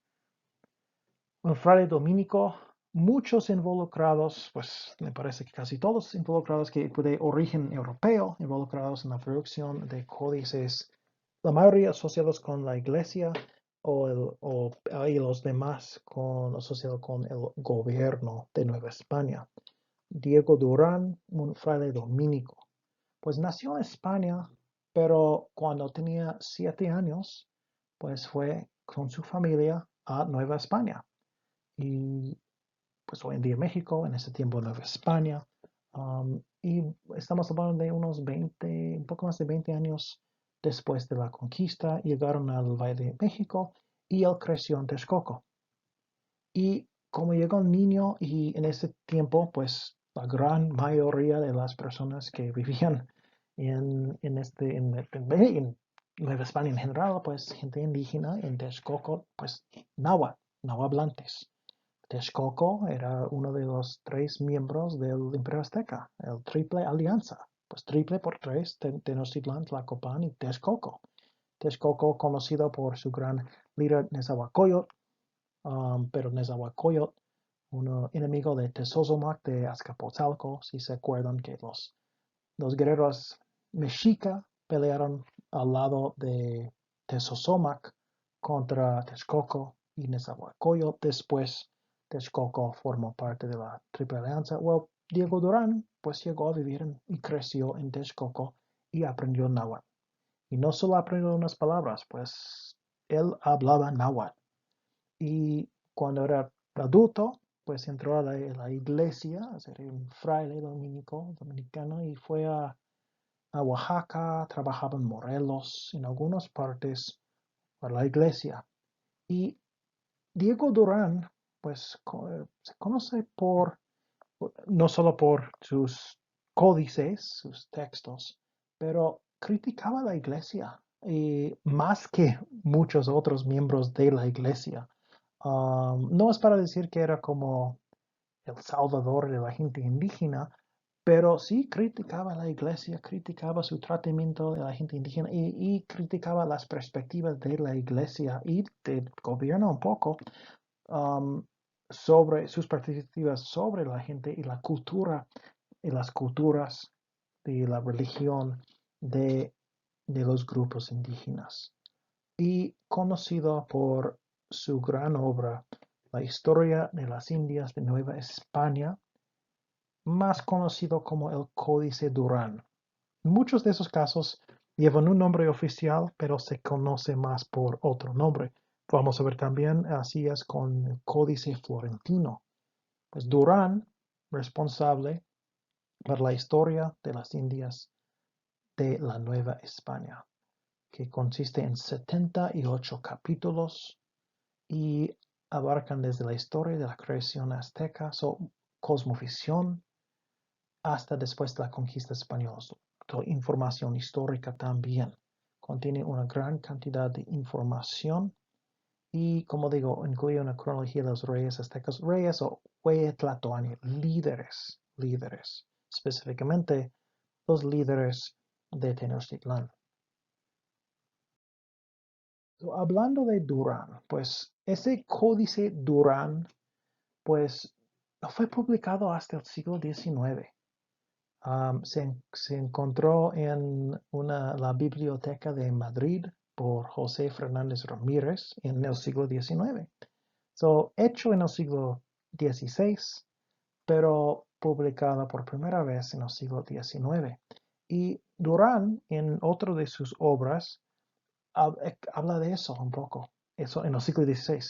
Speaker 1: un fraile dominico, muchos involucrados, pues me parece que casi todos involucrados que de origen europeo, involucrados en la producción de códices, la mayoría asociados con la iglesia y los demás asociados con el gobierno de Nueva España. Diego Durán, un fraile dominico, pues nació en España, pero cuando tenía 7 años, pues fue con su familia a Nueva España. Y pues hoy en día México, en ese tiempo Nueva España. Y estamos hablando de unos 20, un poco más de 20 años después de la conquista, llegaron al Valle de México y él creció en Texcoco. Y como llegó un niño y en ese tiempo, pues la gran mayoría de las personas que vivían en Nueva España en general, pues gente indígena en Texcoco, pues náhuatl hablantes. Texcoco era uno de los 3 miembros del Imperio Azteca, el Triple Alianza. Pues triple por 3, Tenochtitlan, Tlacopan y Texcoco. Texcoco conocido por su gran líder Nezahualcóyotl, pero Nezahualcóyotl, un enemigo de Tezozomoc de Azcapotzalco, si se acuerdan que los guerreros mexica pelearon al lado de Tezozomoc contra Texcoco y Nezahualcóyotl. Después Texcoco formó parte de la Triple Alianza. Well, Diego Durán pues llegó a vivir y creció en Texcoco y aprendió náhuatl. Y no solo aprendió unas palabras, pues él hablaba náhuatl. Y cuando era adulto, pues entró a la iglesia, a ser un fraile dominicano, y fue a Oaxaca, trabajaba en Morelos, en algunas partes para la iglesia. Y Diego Durán, pues se conoce no solo por sus códices, sus textos, pero criticaba la iglesia, y más que muchos otros miembros de la iglesia. No es para decir que era como el salvador de la gente indígena, pero sí criticaba la iglesia, criticaba su tratamiento de la gente indígena y criticaba las perspectivas de la iglesia y del gobierno un poco, sobre sus perspectivas sobre la gente y la cultura y las culturas de la religión de, de los grupos indígenas. Y conocido por su gran obra, La historia de las Indias de Nueva España, más conocido como el Códice Durán. Muchos de esos casos llevan un nombre oficial, pero se conoce más por otro nombre. Vamos a ver también, así es con el Códice Florentino. Pues Durán, responsable para la historia de las Indias de la Nueva España, que consiste en 78 capítulos y abarcan desde la historia de la creación azteca, cosmovisión, hasta después de la conquista española. Información histórica también. Contiene una gran cantidad de información y, como digo, incluye una cronología de los reyes aztecas, reyes o Huetlatoani, líderes, específicamente los líderes de Tenochtitlan. Hablando de Durán, pues ese códice Durán, pues no fue publicado hasta el siglo XIX. Se encontró en la Biblioteca de Madrid por José Fernández Ramírez en el siglo XIX. Hecho en el siglo XVI, pero publicada por primera vez en el siglo XIX. Y Durán, en otra de sus obras, habla de eso un poco, eso en el siglo XVI.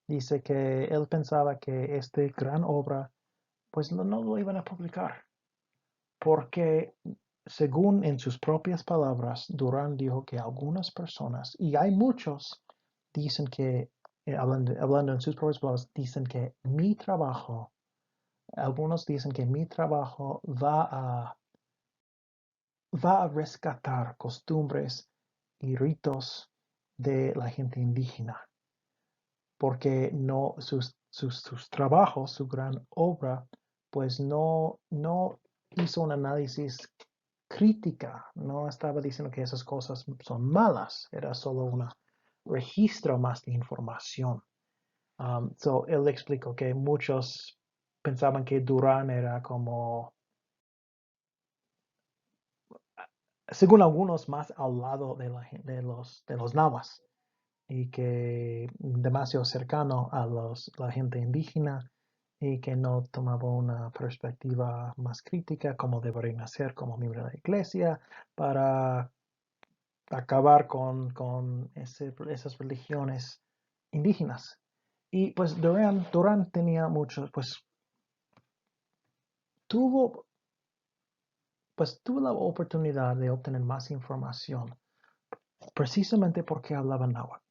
Speaker 1: Dice que él pensaba que esta gran obra, pues no lo iban a publicar, porque según en sus propias palabras, Durán dijo que algunas personas, y hay muchos, dicen que, hablando en sus propias palabras, dicen que algunos dicen que mi trabajo va a rescatar costumbres y ritos de la gente indígena, porque no sus trabajos, su gran obra, pues no hizo un análisis crítica, no estaba diciendo que esas cosas son malas, era solo un registro más de información. Él explicó que muchos pensaban que Durán era como, según algunos, más al lado de los nahuas. y que demasiado cercano a la gente indígena y que no tomaba una perspectiva más crítica como deberían hacer como miembro de la iglesia para acabar con esas religiones indígenas. Y pues Durán tenía muchos, tuvo, tuvo la oportunidad de obtener más información precisamente porque hablaba náhuatl.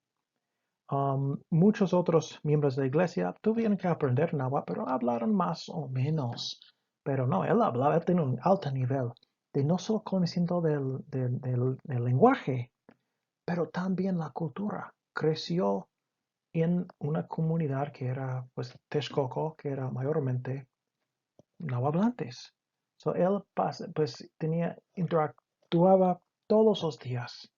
Speaker 1: Muchos otros miembros de la iglesia tuvieron que aprender náhuatl, pero hablaron más o menos. Pero no, él hablaba, él tenía un alto nivel de no solo conocimiento del lenguaje, pero también la cultura. Creció en una comunidad que era, pues, Texcoco, que era mayormente nahuatlantes. So, él, interactuaba todos los días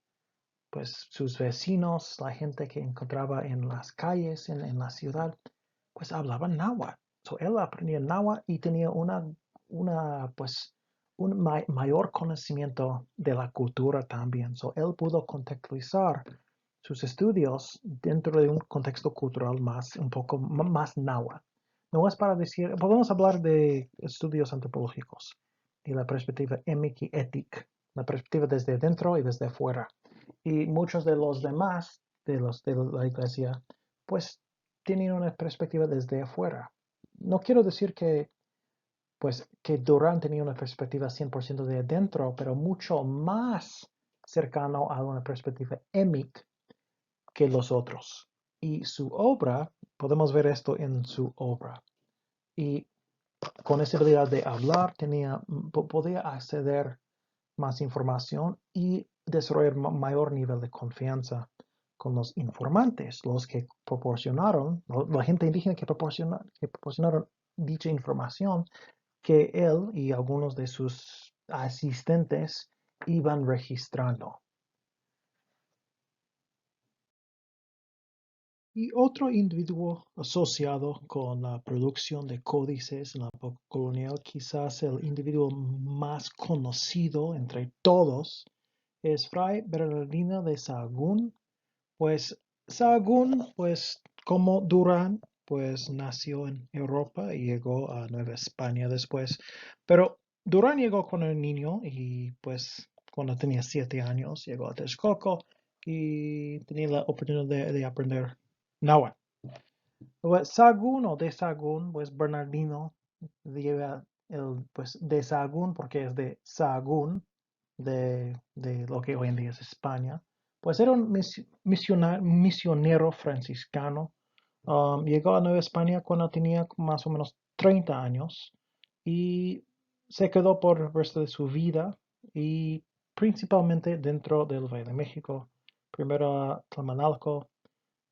Speaker 1: pues sus vecinos, la gente que encontraba en las calles, en la ciudad, pues hablaban náhuatl. So, él aprendía náhuatl y tenía un mayor conocimiento de la cultura también. So, él pudo contextualizar sus estudios dentro de un contexto cultural un poco más náhuatl. No es para decir, podemos hablar de estudios antropológicos y la perspectiva émica y ética, la perspectiva desde dentro y desde afuera. Y muchos de los demás, de la iglesia, pues tienen una perspectiva desde afuera. No quiero decir que Durán tenía una perspectiva 100% de adentro, pero mucho más cercano a una perspectiva émica que los otros. Y su obra, podemos ver esto en su obra. Y con esa habilidad de hablar, podía acceder más información y desarrollar mayor nivel de confianza con los informantes, los que proporcionaron, la gente indígena que proporcionaron dicha información que él y algunos de sus asistentes iban registrando. Y otro individuo asociado con la producción de códices en la época colonial, quizás el individuo más conocido entre todos, es Fray Bernardino de Sahagún. Pues Sahagún, pues como Durán, pues nació en Europa y llegó a Nueva España después. Pero Durán llegó con un niño y pues cuando tenía 7 años llegó a Texcoco y tenía la oportunidad de aprender náhuatl. Pues, Sahagún o de Sahagún, pues Bernardino lleva pues de Sahagún porque es de Sahagún, de lo que hoy en día es España. Pues era un misionero franciscano. Llegó a Nueva España cuando tenía más o menos 30 años y se quedó por el resto de su vida y principalmente dentro del Valle de México. Primero a Tlamanalco,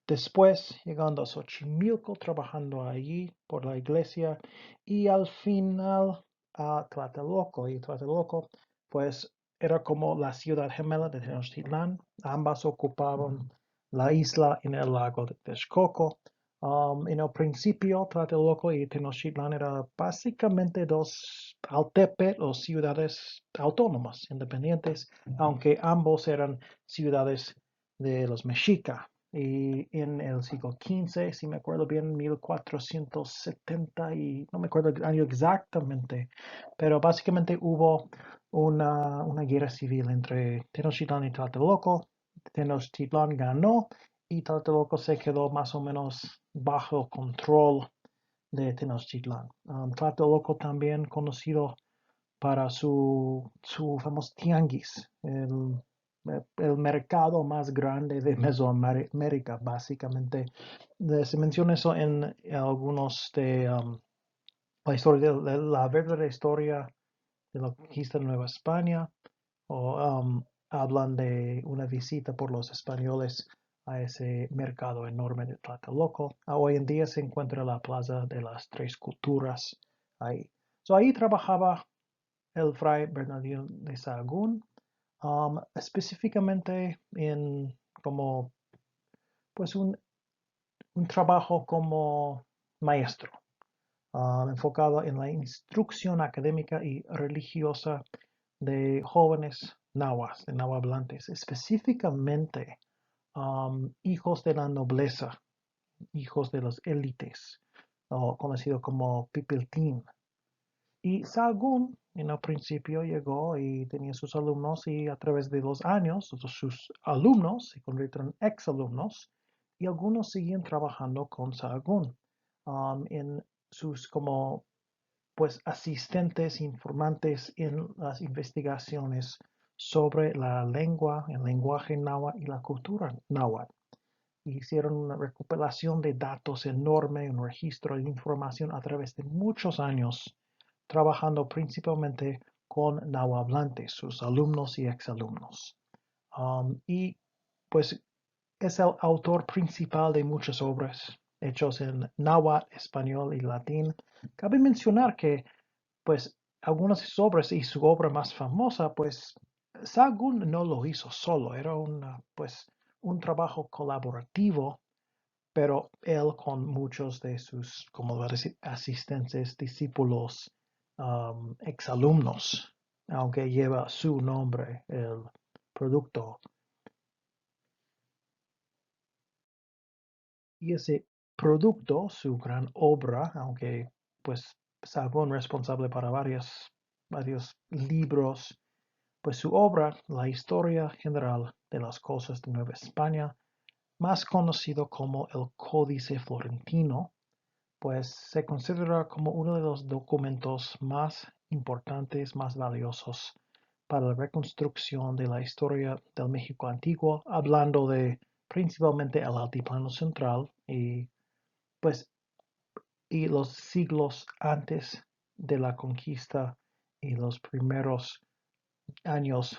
Speaker 1: después llegando a Xochimilco, trabajando allí por la iglesia y al final a Tlatelolco. Y Tlatelolco pues era como la ciudad gemela de Tenochtitlán. Ambas ocupaban la isla en el lago de Texcoco. En el principio, Tlatelolco y Tenochtitlán eran básicamente dos Altepetl o ciudades autónomas, independientes, aunque ambos eran ciudades de los mexicas. Y en el siglo XV, si me acuerdo bien, 1470, y no me acuerdo el año exactamente, pero básicamente hubo una guerra civil entre Tenochtitlán y Tlatelolco. Tenochtitlán ganó y Tlatelolco se quedó más o menos bajo control de Tenochtitlán. Tlatelolco también conocido para su famoso tianguis, el mercado más grande de Mesoamérica, básicamente. Se menciona eso en algunos de la historia de la verdadera historia de la conquista de Nueva España, o hablan de una visita por los españoles a ese mercado enorme de Tlatelolco. Hoy en día se encuentra la Plaza de las Tres Culturas ahí. Ahí trabajaba el fray Bernardino de Sahagún, específicamente en como pues un trabajo como maestro, enfocado en la instrucción académica y religiosa de jóvenes nahuas, de nahuatlantes, específicamente hijos de la nobleza, hijos de las élites, o conocido como Pipiltín. Y Sahagún en el principio llegó y tenía sus alumnos y a través de los años sus alumnos se convirtieron en exalumnos y algunos siguen trabajando con Sahagún en sus como pues asistentes, informantes en las investigaciones sobre la lengua, el lenguaje náhuatl y la cultura náhuatl. Hicieron una recopilación de datos enorme, un registro de información a través de muchos años, trabajando principalmente con nahuablantes, sus alumnos y exalumnos. Y pues es el autor principal de muchas obras hechos en náhuatl, español y latín. Cabe mencionar que pues algunas de sus obras y su obra más famosa, pues Sahagún no lo hizo solo, era pues, un trabajo colaborativo, pero él con muchos de sus, como voy a decir, asistentes, discípulos, exalumnos, aunque lleva su nombre, el producto. Y ese producto, su gran obra, aunque pues Sahagún responsable para varios libros, pues su obra, La historia general de las cosas de Nueva España, más conocido como el Códice Florentino, pues se considera como uno de los documentos más importantes, más valiosos para la reconstrucción de la historia del México antiguo, hablando de principalmente el Altiplano Central pues y los siglos antes de la conquista y los primeros años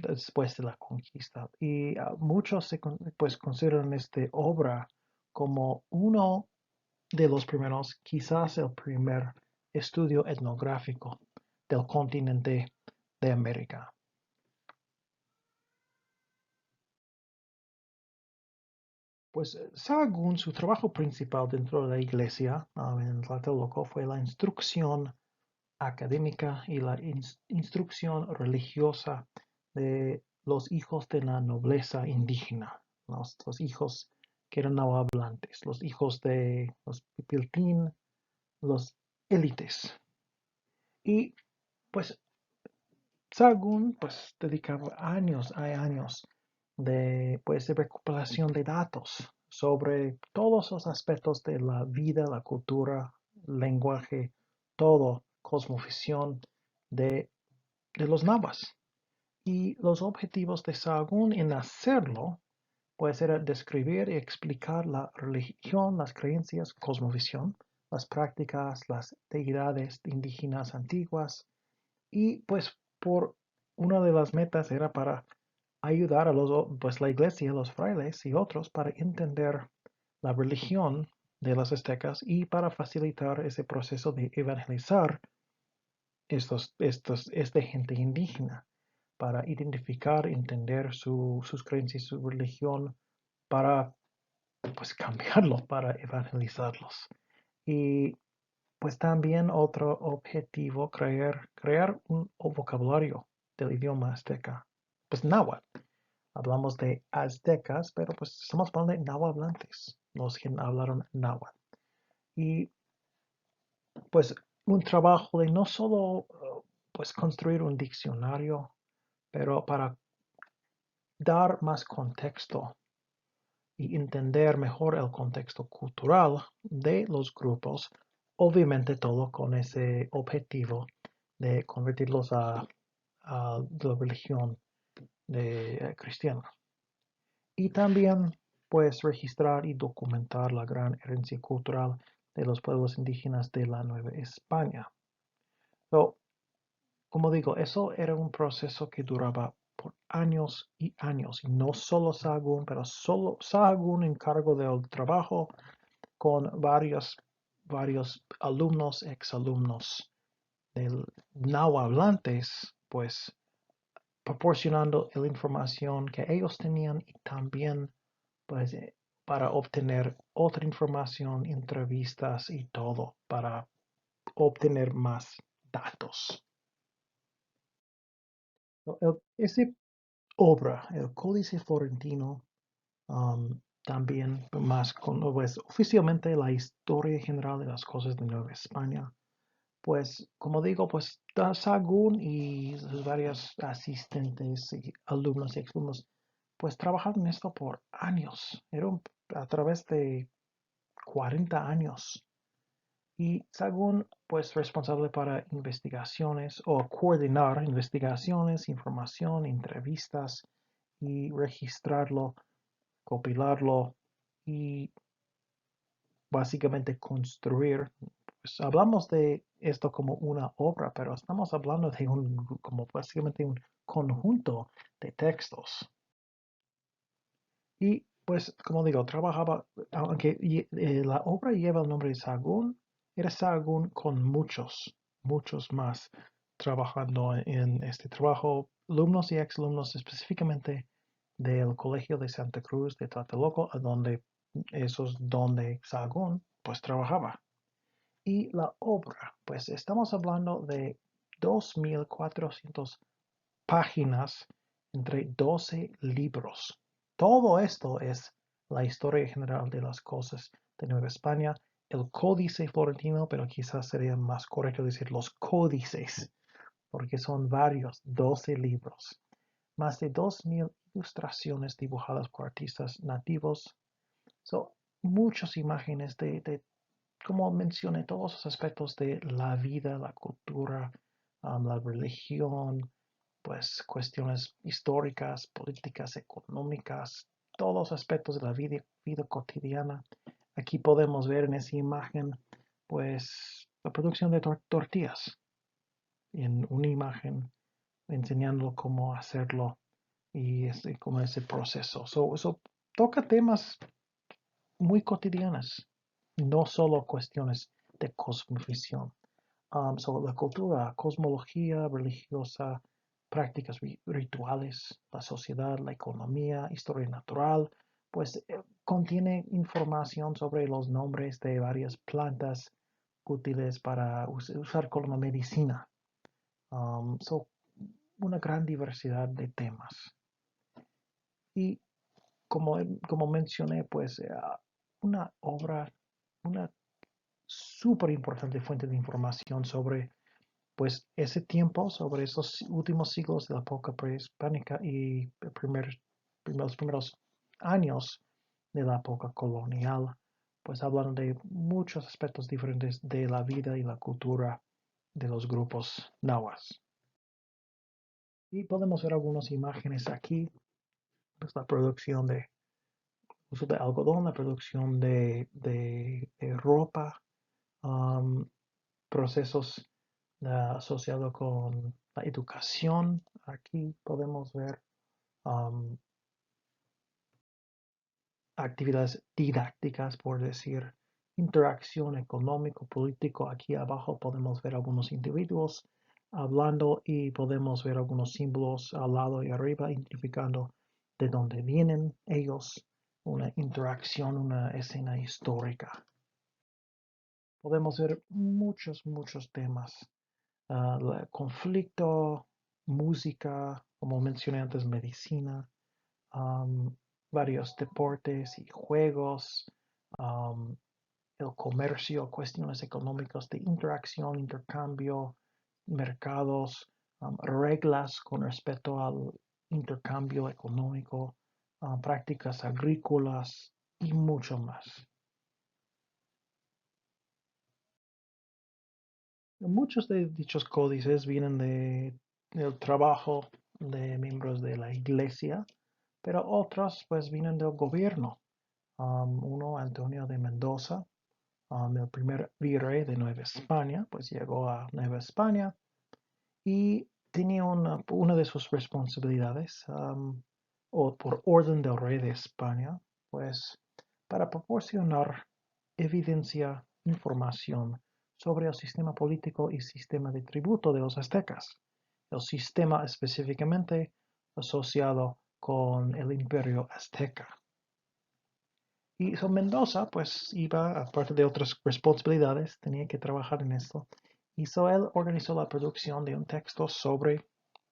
Speaker 1: después de la conquista. Y muchos pues consideran esta obra como uno de los primeros, quizás el primer estudio etnográfico del continente de América. Pues Sahagún, su trabajo principal dentro de la iglesia en Tlatelolco fue la instrucción académica y la instrucción religiosa de los hijos de la nobleza indígena, los hijos que eran nahuatlantes, los hijos de los pipiltín, los élites. Y pues Sahagún pues dedicaba hay años de recopilación de datos sobre todos los aspectos de la vida, la cultura, lenguaje, todo, cosmovisión de los nahuas. Y los objetivos de Sahagún en hacerlo, pues era describir y explicar la religión, las creencias, cosmovisión, las prácticas, las deidades indígenas antiguas, y pues por una de las metas era para ayudar a pues la iglesia, los frailes y otros para entender la religión de los aztecas y para facilitar ese proceso de evangelizar esta gente indígena, para identificar, entender sus creencias, su religión, para pues cambiarlos, para evangelizarlos. Y pues también otro objetivo, crear un vocabulario del idioma azteca. Pues náhuatl. Hablamos de aztecas, pero pues estamos hablando de nahuatlantes, los que hablaron náhuatl. Y pues un trabajo de no solo pues construir un diccionario, pero para dar más contexto y entender mejor el contexto cultural de los grupos, obviamente todo con ese objetivo de convertirlos a la religión cristiana. Y también pues registrar y documentar la gran herencia cultural de los pueblos indígenas de la Nueva España. So, como digo, eso era un proceso que duraba por años y años, y no solo Sahagún, pero solo Sahagún encargo del trabajo con varios alumnos, exalumnos del hablantes, pues proporcionando la información que ellos tenían y también pues para obtener otra información, entrevistas y todo, para obtener más datos. Esa obra, el Códice Florentino, También más pues, oficialmente la historia general de las cosas de Nueva España. Pues, como digo, pues Sahagún y sus varios asistentes y alumnos y exalumnos, pues trabajaron en esto por años. A través de 40 años. Y Sahagún, pues responsable para investigaciones o coordinar investigaciones, información, entrevistas y registrarlo, compilarlo y básicamente construir. Pues hablamos de esto como una obra, pero estamos hablando de como básicamente un conjunto de textos. Y pues, como digo, trabajaba, aunque la obra lleva el nombre de Sahagún, era Sahagún con muchos más trabajando en este trabajo, alumnos y exalumnos específicamente del Colegio de Santa Cruz de Tlatelolco, donde Sahagún pues trabajaba. Y la obra, pues estamos hablando de 2.400 páginas entre 12 libros. Todo esto es la historia general de las cosas de Nueva España, el Códice Florentino, pero quizás sería más correcto decir los códices, porque son varios, 12 libros, más de 2.000 ilustraciones dibujadas por artistas nativos. Son muchas imágenes como mencioné, todos los aspectos de la vida, la cultura, la religión, pues cuestiones históricas, políticas, económicas, todos los aspectos de la vida cotidiana. Aquí podemos ver en esa imagen, pues, la producción de tortillas en una imagen enseñando cómo hacerlo y cómo ese proceso. So, toca temas muy cotidianas, no solo cuestiones de cosmovisión. Sobre la cultura, cosmología religiosa, prácticas rituales, la sociedad, la economía, historia natural, pues contiene información sobre los nombres de varias plantas útiles para usar como medicina. So, una gran diversidad de temas. Y como mencioné, pues una obra, una súper importante fuente de información sobre pues ese tiempo, sobre esos últimos siglos de la época prehispánica y los primeros años de la época colonial, pues hablan de muchos aspectos diferentes de la vida y la cultura de los grupos nahuas. Y podemos ver algunas imágenes aquí, pues la producción de uso de algodón, la producción de ropa, um, procesos asociados con la educación. Aquí podemos ver um, actividades didácticas, por decir, interacción económico, político. Aquí abajo podemos ver algunos individuos hablando y podemos ver algunos símbolos al lado y arriba identificando de dónde vienen ellos, una interacción, una escena histórica. Podemos ver muchos temas. Conflicto, música, como mencioné antes, medicina, um, varios deportes y juegos, um, el comercio, cuestiones económicas de interacción, intercambio, mercados, reglas con respecto al intercambio económico, prácticas agrícolas y mucho más. Muchos de dichos códices vienen del trabajo de miembros de la iglesia, pero otros pues vienen del gobierno. Uno, Antonio de Mendoza, el primer virrey de Nueva España, pues llegó a Nueva España y tenía una de sus responsabilidades, o por orden del rey de España, pues para proporcionar evidencia, información sobre el sistema político y sistema de tributo de los aztecas, el sistema específicamente asociado con el imperio azteca. Y Mendoza, pues iba, aparte de otras responsabilidades, tenía que trabajar en esto. Y él organizó la producción de un texto sobre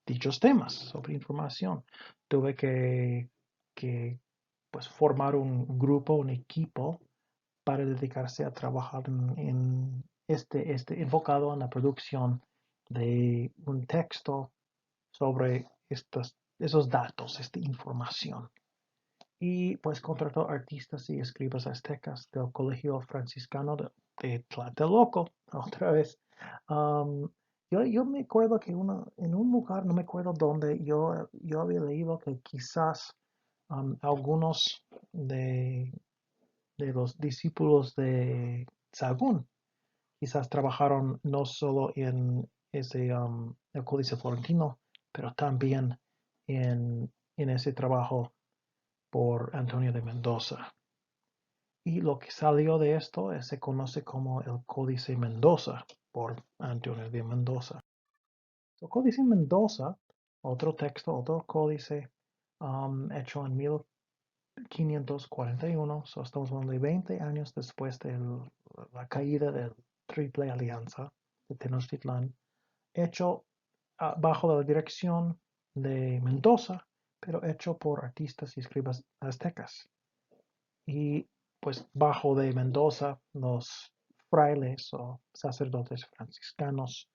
Speaker 1: dichos temas, sobre información. Tuve que pues formar un grupo, un equipo para dedicarse a trabajar en enfocado en la producción de un texto sobre esos datos, esta información. Y pues contrató artistas y escribas aztecas del Colegio Franciscano de Tlatelolco, otra vez. Um, yo me acuerdo que en un lugar, no me acuerdo dónde, yo había leído que quizás algunos de los discípulos de Sagún quizás trabajaron no solo en el Códice Florentino, pero también en ese trabajo por Antonio de Mendoza. Y lo que salió de esto se conoce como el Códice Mendoza por Antonio de Mendoza. El Códice Mendoza, otro texto, otro códice hecho en 1541, estamos hablando de 20 años después de la caída de la Triple Alianza de Tenochtitlán, hecho bajo la dirección de Mendoza, pero hecho por artistas y escribas aztecas. Y pues bajo de Mendoza, los frailes o sacerdotes franciscanos.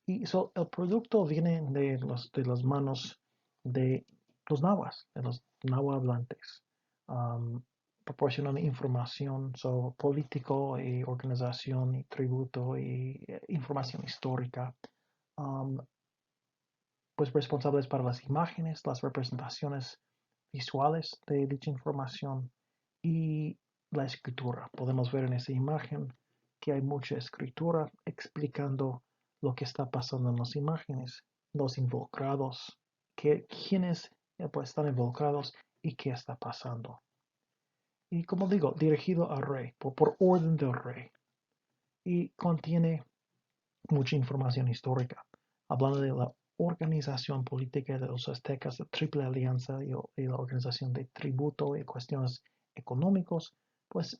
Speaker 1: Y el producto viene de las manos de los nahuas, de los nahuablantes, proporcionando información sobre político y organización y tributo y información histórica, um, pues responsables para las imágenes, las representaciones visuales de dicha información y la escritura. Podemos ver en esa imagen que hay mucha escritura explicando lo que está pasando en las imágenes, los involucrados, quiénes pues, están involucrados y qué está pasando. Y como digo, dirigido al rey, por orden del rey. Y contiene mucha información histórica, hablando de la organización política de los aztecas, la Triple Alianza y la organización de tributo y cuestiones económicos, pues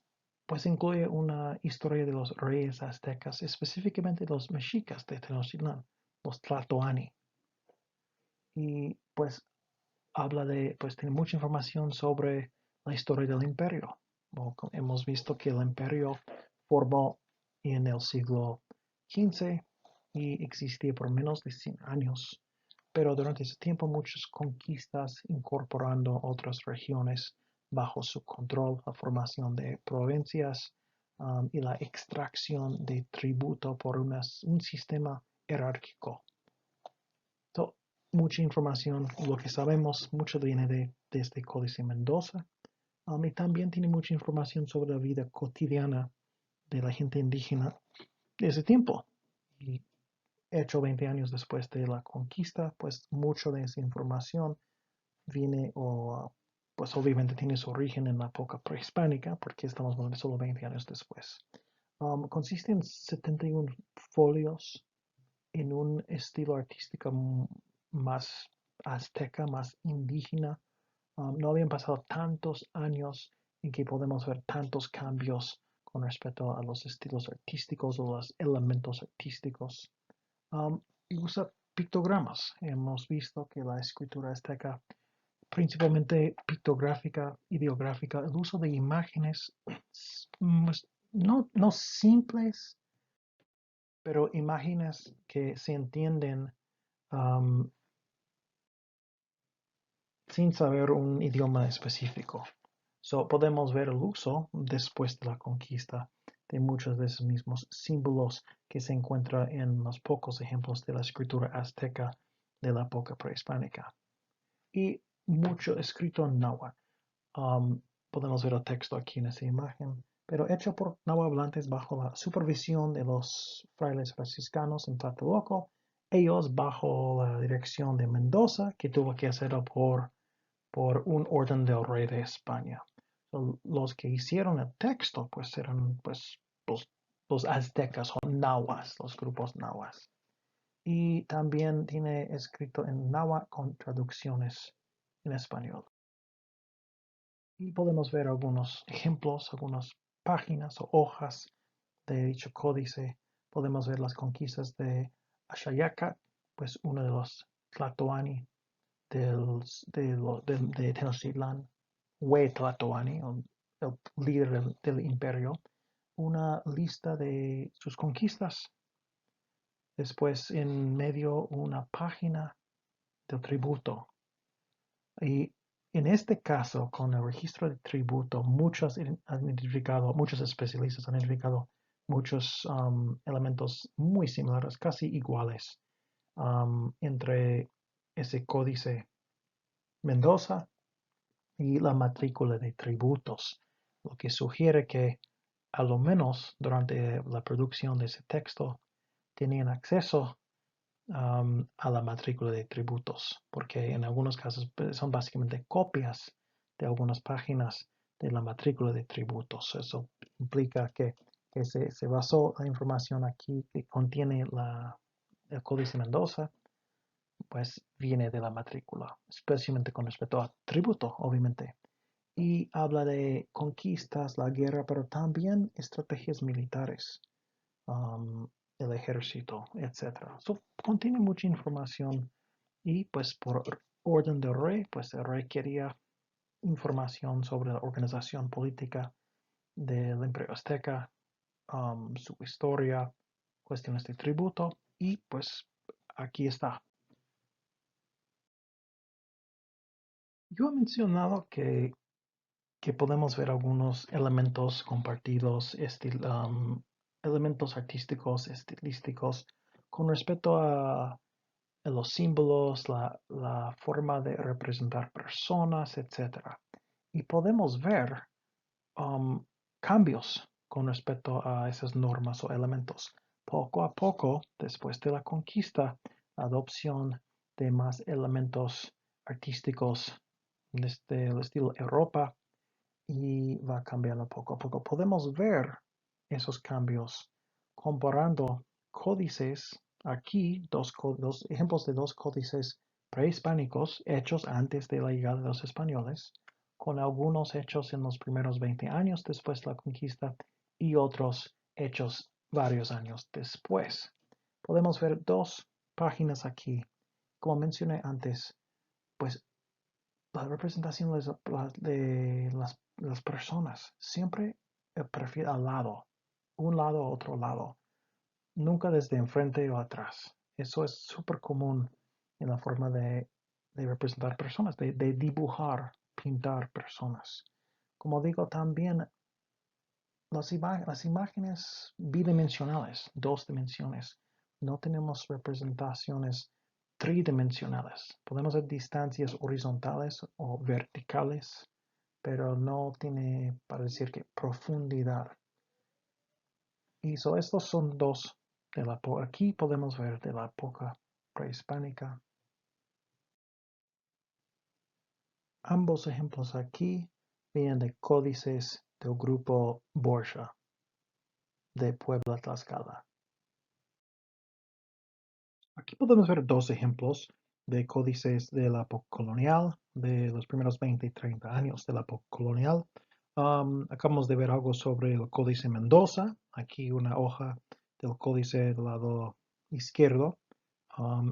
Speaker 1: incluye una historia de los reyes aztecas, específicamente los mexicas de Tenochtitlán, los Tlatoani. Y pues pues tiene mucha información sobre la historia del imperio. Hemos visto que el imperio formó en el siglo XV y existía por menos de 100 años, pero durante ese tiempo muchas conquistas incorporando otras regiones bajo su control, la formación de provincias y la extracción de tributo por un sistema jerárquico. So, mucha información, lo que sabemos, mucho viene de este Códice Mendoza. Y también tiene mucha información sobre la vida cotidiana de la gente indígena de ese tiempo. Y hecho 20 años después de la conquista, pues mucho de esa información viene pues obviamente tiene su origen en la época prehispánica, porque estamos hablando de solo 20 años después. Consiste en 71 folios en un estilo artístico más azteca, más indígena. No habían pasado tantos años en que podemos ver tantos cambios con respecto a los estilos artísticos o los elementos artísticos. Y usa pictogramas. Hemos visto que la escritura azteca, principalmente pictográfica, ideográfica, el uso de imágenes no simples, pero imágenes que se entienden um, sin saber un idioma específico. Podemos ver el uso después de la conquista de muchos de esos mismos símbolos que se encuentran en los pocos ejemplos de la escritura azteca de la época prehispánica. Y mucho escrito en náhuatl. Podemos ver el texto aquí en esta imagen, pero hecho por nahuatlantes bajo la supervisión de los frailes franciscanos en Tlatelolco, ellos bajo la dirección de Mendoza, que tuvo que hacerlo por un orden del rey de España. Los que hicieron el texto pues eran pues los aztecas o nahuas, los grupos nahuas. Y también tiene escrito en náhuatl con traducciones en español. Y podemos ver algunos ejemplos, algunas páginas o hojas de dicho códice. Podemos ver las conquistas de Axayacat, pues uno de los Tlatoani de Tenochtitlán, Tlatoani, el líder del imperio, una lista de sus conquistas. Después en medio una página del tributo. Y en este caso, con el registro de tributo, muchos especialistas han identificado muchos elementos muy similares, casi iguales, entre ese códice Mendoza y la matrícula de tributos, lo que sugiere que a lo menos durante la producción de ese texto tenían acceso a la matrícula de tributos, porque en algunos casos son básicamente copias de algunas páginas de la matrícula de tributos. Eso implica que se basó la información aquí que contiene el Códice Mendoza, pues viene de la matrícula, especialmente con respecto a tributo, obviamente. Y habla de conquistas, la guerra, pero también estrategias militares, el ejército, etc. Contiene mucha información y pues por orden del rey, pues el rey quería información sobre la organización política del Imperio Azteca, su historia, cuestiones de tributo y pues aquí está. Yo he mencionado que podemos ver algunos elementos compartidos, elementos artísticos, estilísticos, con respecto a los símbolos, la forma de representar personas, etc. Y podemos ver cambios con respecto a esas normas o elementos. Poco a poco, después de la conquista, la adopción de más elementos artísticos desde el estilo Europa y va cambiando poco a poco. Podemos ver esos cambios comparando códices. Aquí, dos ejemplos de dos códices prehispánicos hechos antes de la llegada de los españoles, con algunos hechos en los primeros 20 años después de la conquista y otros hechos varios años después. Podemos ver dos páginas aquí. Como mencioné antes, pues la representación de las personas siempre prefiere al lado, un lado a otro lado, nunca desde enfrente o atrás. Eso es súper común en la forma de representar personas, de dibujar, pintar personas. Como digo, también las imágenes bidimensionales, dos dimensiones, no tenemos representaciones tridimensionales. Podemos ver distancias horizontales o verticales, pero no tiene para decir que profundidad. Y estos son dos aquí podemos ver de la época prehispánica. Ambos ejemplos aquí vienen de códices del grupo Borja de Puebla, Tlaxcala. Aquí podemos ver dos ejemplos de códices de la época colonial, de los primeros 20 y 30 años de la época colonial. Acabamos de ver algo sobre el Códice Mendoza. Aquí una hoja del códice del lado izquierdo,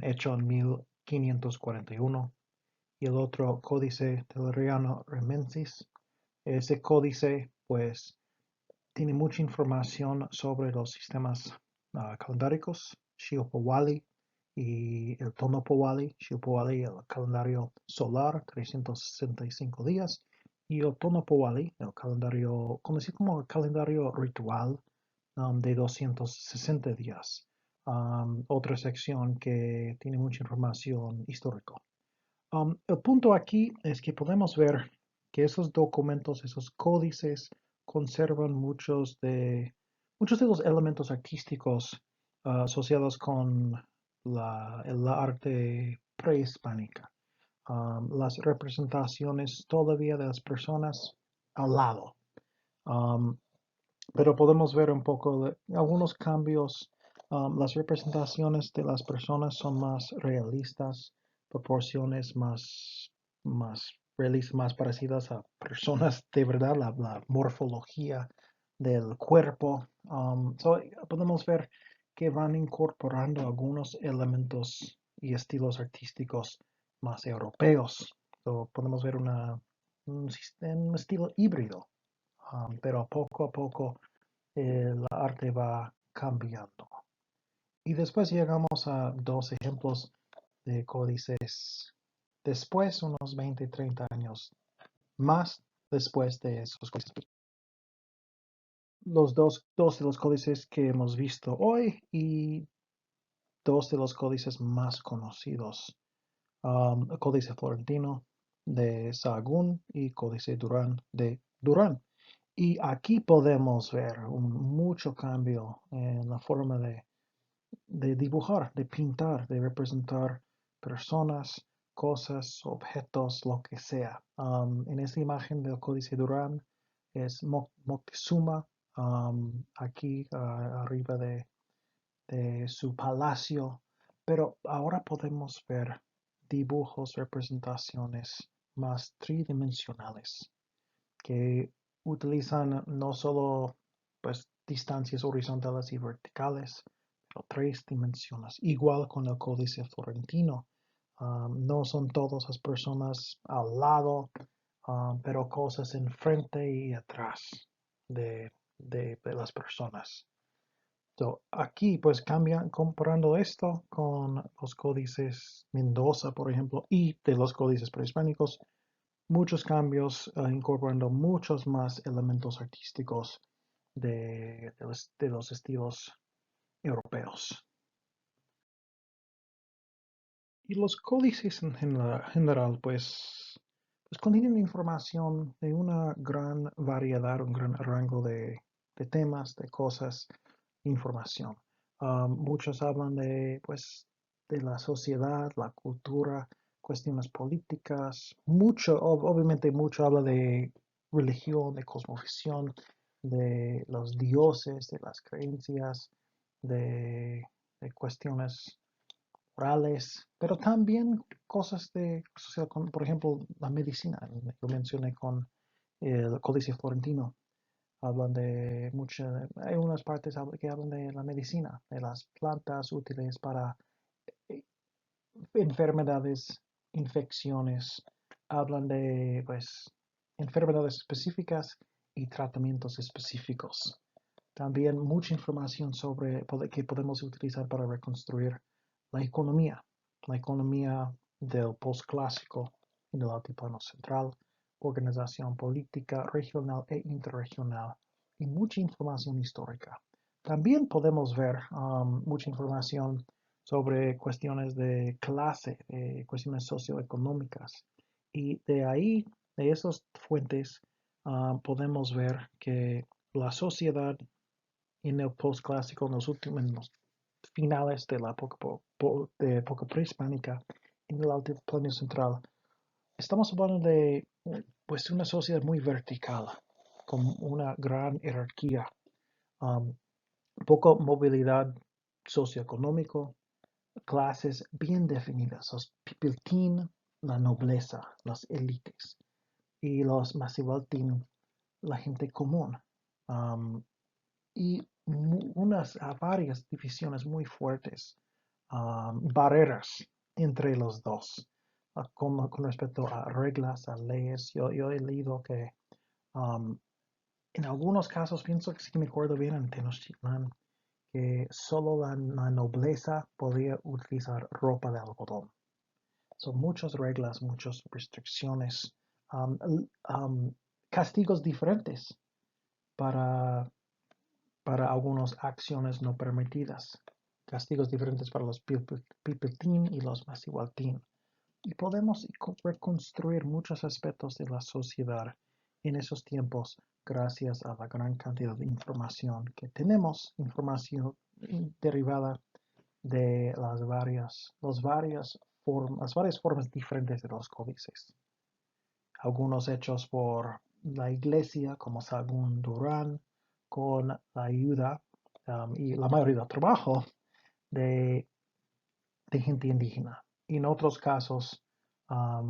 Speaker 1: hecho en 1541. Y el otro códice del Reino Remensis. Ese códice, pues, tiene mucha información sobre los sistemas calendáricos, Xiuhpohualli y el Tonopowali. Xiuhpohualli, el calendario solar, 365 días, y el Tonopowali, el calendario, conocido como el calendario ritual, de 260 días. Otra sección que tiene mucha información histórica. El punto aquí es que podemos ver que esos documentos, esos códices, conservan muchos de los elementos artísticos asociados con el arte prehispánica. Las representaciones todavía de las personas al lado. Pero podemos ver un poco de algunos cambios. Las representaciones de las personas son más realistas, proporciones más realistas, más parecidas a personas de verdad, la morfología del cuerpo. Podemos ver que van incorporando algunos elementos y estilos artísticos más europeos. Podemos ver una un estilo híbrido, pero poco a poco la arte va cambiando. Y después llegamos a dos ejemplos de códices después, unos 20, 30 años más después de esos códices. Los dos de los códices que hemos visto hoy y dos de los códices más conocidos. El Códice Florentino de Sahagún y Códice Durán de Durán. Y aquí podemos ver mucho cambio en la forma de dibujar, de pintar, de representar personas, cosas, objetos, lo que sea. En esta imagen del Códice Durán es Moctezuma, aquí arriba de su palacio, pero ahora podemos ver dibujos, representaciones más tridimensionales que utilizan no solo pues distancias horizontales y verticales, pero tres dimensiones. Igual con el Códice Florentino. No son todas las personas al lado, pero cosas enfrente y atrás de las personas. So, aquí pues cambian comparando esto con los códices Mendoza, por ejemplo, y de los códices prehispánicos, muchos cambios incorporando muchos más elementos artísticos de los estilos europeos. Y los códices en general pues contienen información de una gran variedad, un gran rango de temas, de cosas, información. Muchos hablan pues, de la sociedad, la cultura, cuestiones políticas. Obviamente mucho habla de religión, de cosmovisión, de los dioses, de las creencias, de cuestiones orales, pero también cosas de sociedad, por ejemplo, la medicina. Lo mencioné con el Códice Florentino. Hablan de hay unas partes que hablan de la medicina, de las plantas útiles para eh, enfermedades, infecciones. Hablan de, pues, enfermedades específicas y tratamientos específicos. También mucha información sobre que podemos utilizar para reconstruir la economía del postclásico en el altiplano central, organización política regional e interregional y mucha información histórica. También podemos ver mucha información sobre cuestiones de clase, cuestiones socioeconómicas. Y de ahí, de esas fuentes, podemos ver que la sociedad en el postclásico, en los finales de la época prehispánica, en el altiplano central, estamos hablando de pues una sociedad muy vertical, con una gran jerarquía, um, poca movilidad socioeconómico, clases bien definidas, los pipiltín, la nobleza, las élites, y los masivaltín, la gente común. Um, y varias divisiones muy fuertes, barreras entre los dos, con respecto a reglas, a leyes. Yo he leído que um, en algunos casos, pienso que sí me acuerdo bien en Tenochtitlan, que solo la nobleza podía utilizar ropa de algodón. Son muchas reglas, muchas restricciones, um, castigos diferentes para algunas acciones no permitidas, castigos diferentes para los pipetín y los masihualtín. Y podemos reconstruir muchos aspectos de la sociedad en esos tiempos gracias a la gran cantidad de información que tenemos, información derivada de las varias formas diferentes de los códices. Algunos hechos por la iglesia, como Sahagún Durán, con la ayuda y la mayoría del trabajo de, gente indígena. Y en otros casos,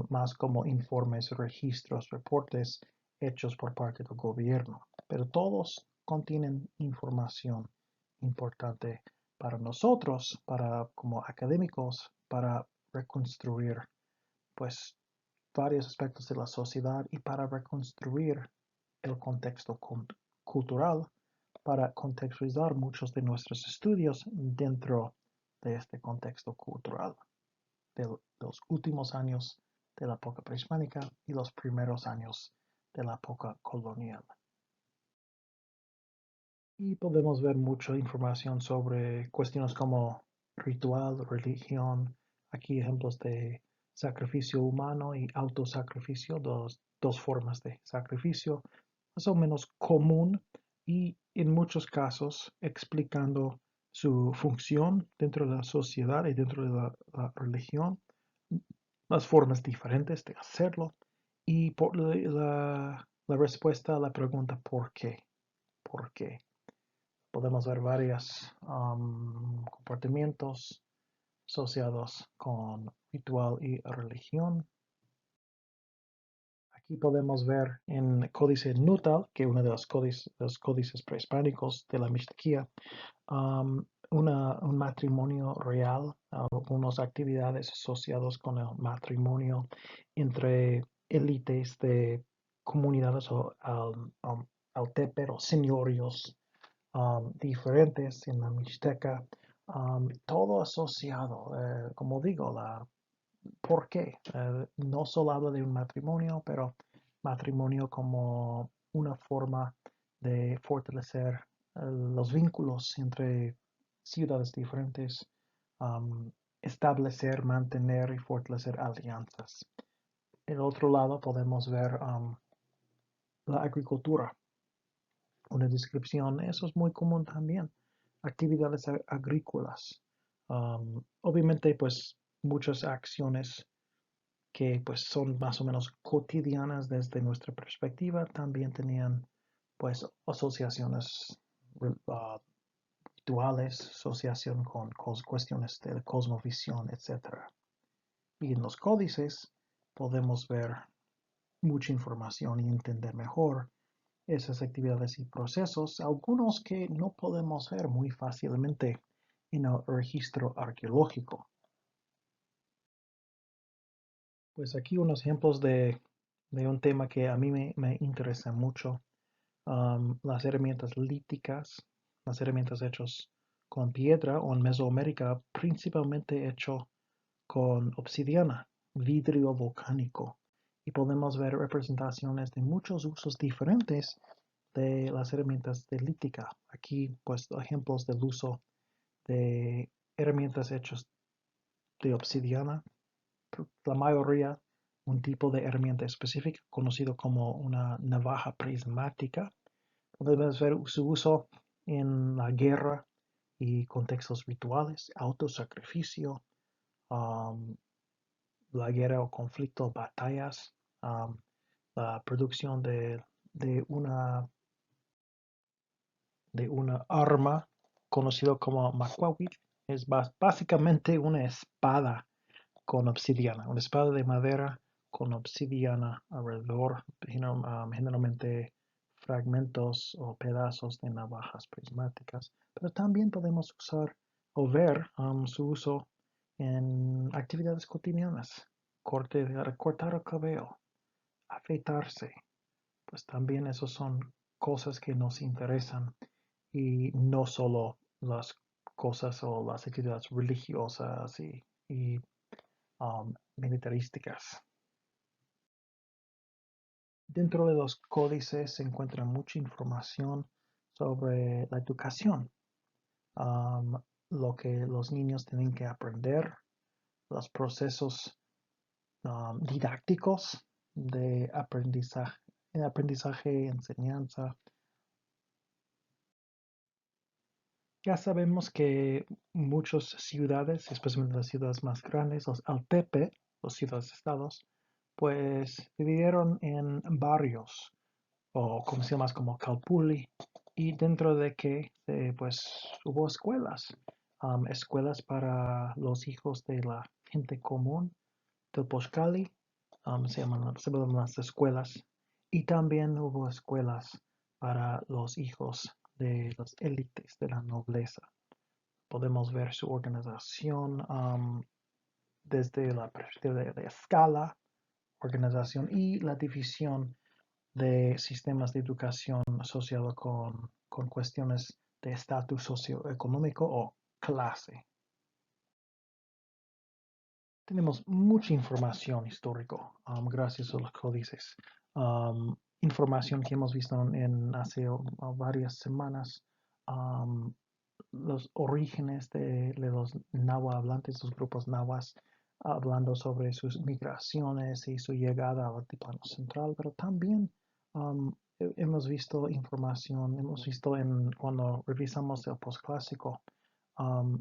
Speaker 1: más como informes, registros, reportes hechos por parte del gobierno. Pero todos contienen información importante para nosotros, para como académicos, para reconstruir pues varios aspectos de la sociedad y para reconstruir el contexto cultural, para contextualizar muchos de nuestros estudios dentro de este contexto cultural de los últimos años de la época prehispánica y los primeros años de la época colonial. Y podemos ver mucha información sobre cuestiones como ritual, religión, aquí ejemplos de sacrificio humano y autosacrificio, dos formas de sacrificio, más o menos común y en muchos casos explicando su función dentro de la sociedad y dentro de la religión, las formas diferentes de hacerlo y por la respuesta a la pregunta ¿por qué? ¿Por qué? Podemos ver varios comportamientos asociados con ritual y religión. Aquí podemos ver en el Códice Nuttall, que es uno de los códices prehispánicos de la Mixtequía, un matrimonio real, algunas actividades asociadas con el matrimonio entre élites de comunidades o o señorios diferentes en la Mixteca, todo asociado, como digo, ¿por qué? No solo habla de un matrimonio, pero matrimonio como una forma de fortalecer los vínculos entre ciudades diferentes, establecer, mantener y fortalecer alianzas. En otro lado podemos ver la agricultura, una descripción, eso es muy común también, actividades agrícolas. Obviamente, pues muchas acciones que pues son más o menos cotidianas desde nuestra perspectiva, también tenían pues asociaciones rituales, asociación con cuestiones de cosmovisión, etc. Y en los códices podemos ver mucha información y entender mejor esas actividades y procesos, algunos que no podemos ver muy fácilmente en el registro arqueológico. Pues aquí unos ejemplos de un tema que a mí me interesa mucho, las herramientas líticas, las herramientas hechas con piedra o en Mesoamérica principalmente hecho con obsidiana, vidrio volcánico. Y podemos ver representaciones de muchos usos diferentes de las herramientas de lítica. Aquí, pues, ejemplos del uso de herramientas hechas de obsidiana, la mayoría un tipo de herramienta específica conocido como una navaja prismática. Podemos ver su uso en la guerra y contextos rituales, autosacrificio, um, la guerra o conflicto, batallas, la producción de una arma conocido como macuahuitl. Es básicamente una espada con obsidiana, una espada de madera con obsidiana alrededor, generalmente fragmentos o pedazos de navajas prismáticas. Pero también podemos usar o ver su uso en actividades cotidianas, cortar el cabello, afeitarse, pues también esos son cosas que nos interesan y no solo las cosas o las actividades religiosas y militarísticas. Dentro de los códices se encuentra mucha información sobre la educación, lo que los niños tienen que aprender, los procesos didácticos de aprendizaje, enseñanza. Ya sabemos que muchas ciudades, especialmente las ciudades más grandes, los Altepe, los ciudades-estados, pues dividieron en barrios, o como se llama, como Calpulli, y dentro de que pues hubo escuelas, escuelas para los hijos de la gente común del Poxcali, se llaman las escuelas, y también hubo escuelas para los hijos de las élites de la nobleza. Podemos ver su organización desde la perspectiva de escala, organización y la división de sistemas de educación asociado con cuestiones de estatus socioeconómico o clase. Tenemos mucha información histórica gracias a los códices. Información que hemos visto en hace varias semanas. um, los orígenes de los náhuatl hablantes, los grupos náhuatl, hablando sobre sus migraciones y su llegada al altiplano central, pero también hemos visto información, hemos visto cuando revisamos el postclásico, um,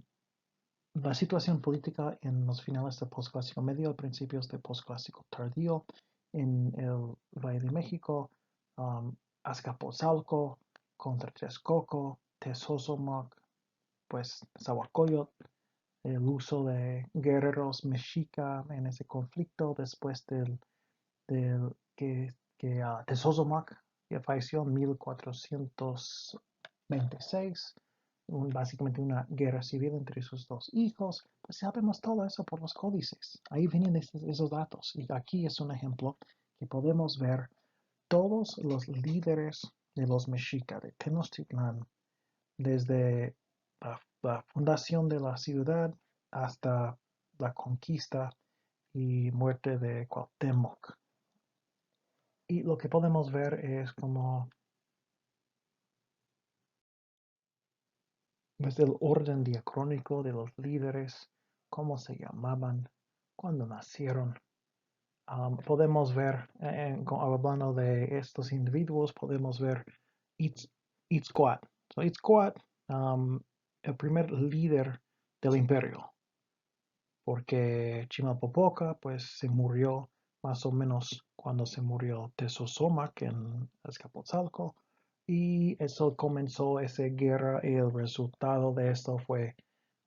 Speaker 1: la situación política en los finales del postclásico medio, principios del postclásico tardío, en el Valle de México, Azcapotzalco, contra Texcoco, Tezozomoc, pues Zahualcóyotl, el uso de guerreros mexica en ese conflicto después del que Tezozomoc falleció en 1426, básicamente una guerra civil entre sus dos hijos. Pues sabemos todo eso por los códices. Ahí vienen esos datos. Y aquí es un ejemplo que podemos ver todos los líderes de los mexicas de Tenochtitlán, desde la fundación de la ciudad hasta la conquista y muerte de Cuauhtémoc. Y lo que podemos ver es como desde el orden diacrónico de los líderes, cómo se llamaban, cuándo nacieron. Podemos ver, hablando de estos individuos, podemos ver Itzcoatl. So, Itzcoatl, el primer líder del imperio, porque Chimalpopoca pues se murió más o menos cuando se murió Tezozomoc en Azcapotzalco, y eso comenzó esa guerra y el resultado de esto fue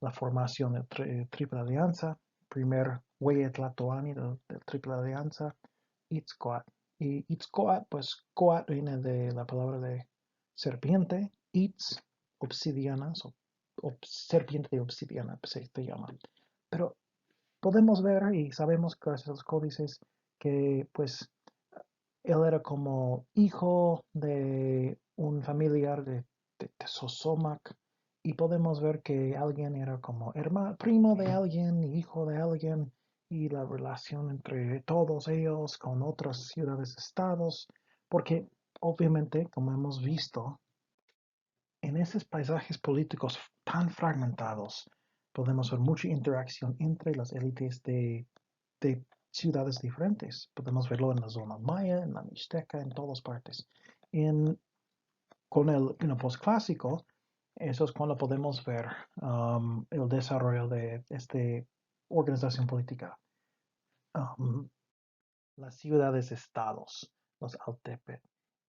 Speaker 1: la formación de Triple Alianza, primer Hueyetlatoani de Triple Alianza, Itzcoatl. Y Itzcoatl, pues Coatl viene de la palabra de serpiente, Itz, obsidiana, serpiente de obsidiana, pues se llama. Pero podemos ver y sabemos gracias a los códices que pues él era como hijo de un familiar de Tezozomoc, y podemos ver que alguien era como hermano, primo de alguien, hijo de alguien, y la relación entre todos ellos con otras ciudades, estados, porque obviamente, como hemos visto, en esos paisajes políticos tan fragmentados, podemos ver mucha interacción entre las élites de ciudades diferentes. Podemos verlo en la zona maya, en la mixteca, en todas partes. Con el postclásico, eso es cuando podemos ver el desarrollo de esta organización política. Um, las ciudades-estados, los Altepet,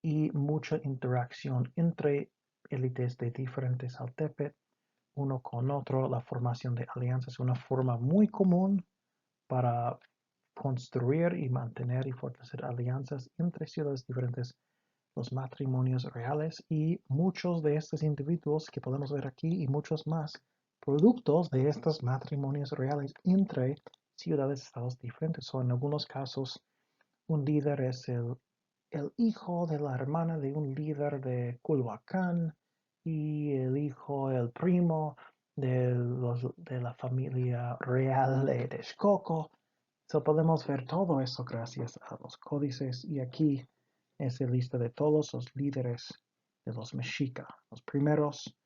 Speaker 1: y mucha interacción entre élites de diferentes Altepet, uno con otro. La formación de alianzas es una forma muy común para construir y mantener y fortalecer alianzas entre ciudades diferentes, los matrimonios reales, y muchos de estos individuos que podemos ver aquí y muchos más, productos de estos matrimonios reales entre ciudades-estados diferentes. O en algunos casos, un líder es el hijo de la hermana de un líder de Culhuacán, y el hijo, el primo de la familia real de Texcoco. So podemos ver todo eso gracias a los códices, y aquí es la lista de todos los líderes de los mexicas, los primeros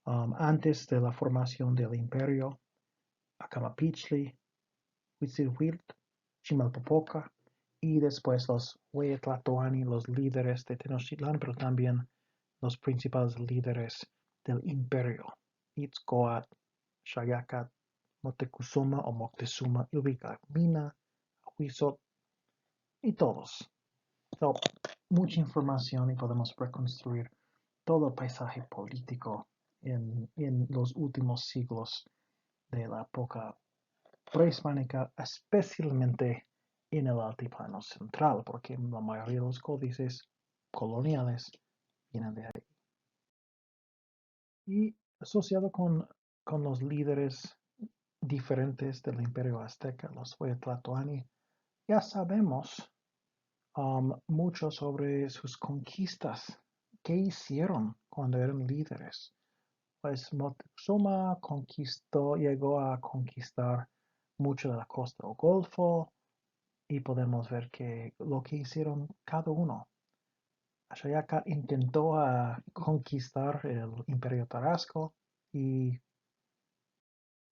Speaker 1: antes de la formación del imperio: Acamapichtli, Huitzilopochtli, Chimalpopoca, y después los Hueyetlatoani, los líderes de Tenochtitlán, pero también los principales líderes del imperio: Itzcoatl, Xayacatl, Moctezuma o Moctezuma, Ilhuicamina, Huizot, y todos. So, mucha información, y podemos reconstruir todo el paisaje político en los últimos siglos de la época prehispánica, especialmente en el altiplano central, porque la mayoría de los códices coloniales vienen de ahí. Y asociado con los líderes diferentes del imperio azteca, los Huetlatoani, ya sabemos mucho sobre sus conquistas. ¿Qué hicieron cuando eran líderes? Pues Moctezuma llegó a conquistar mucho de la costa del Golfo y podemos ver que lo que hicieron cada uno. Ashayaka intentó conquistar el Imperio Tarasco y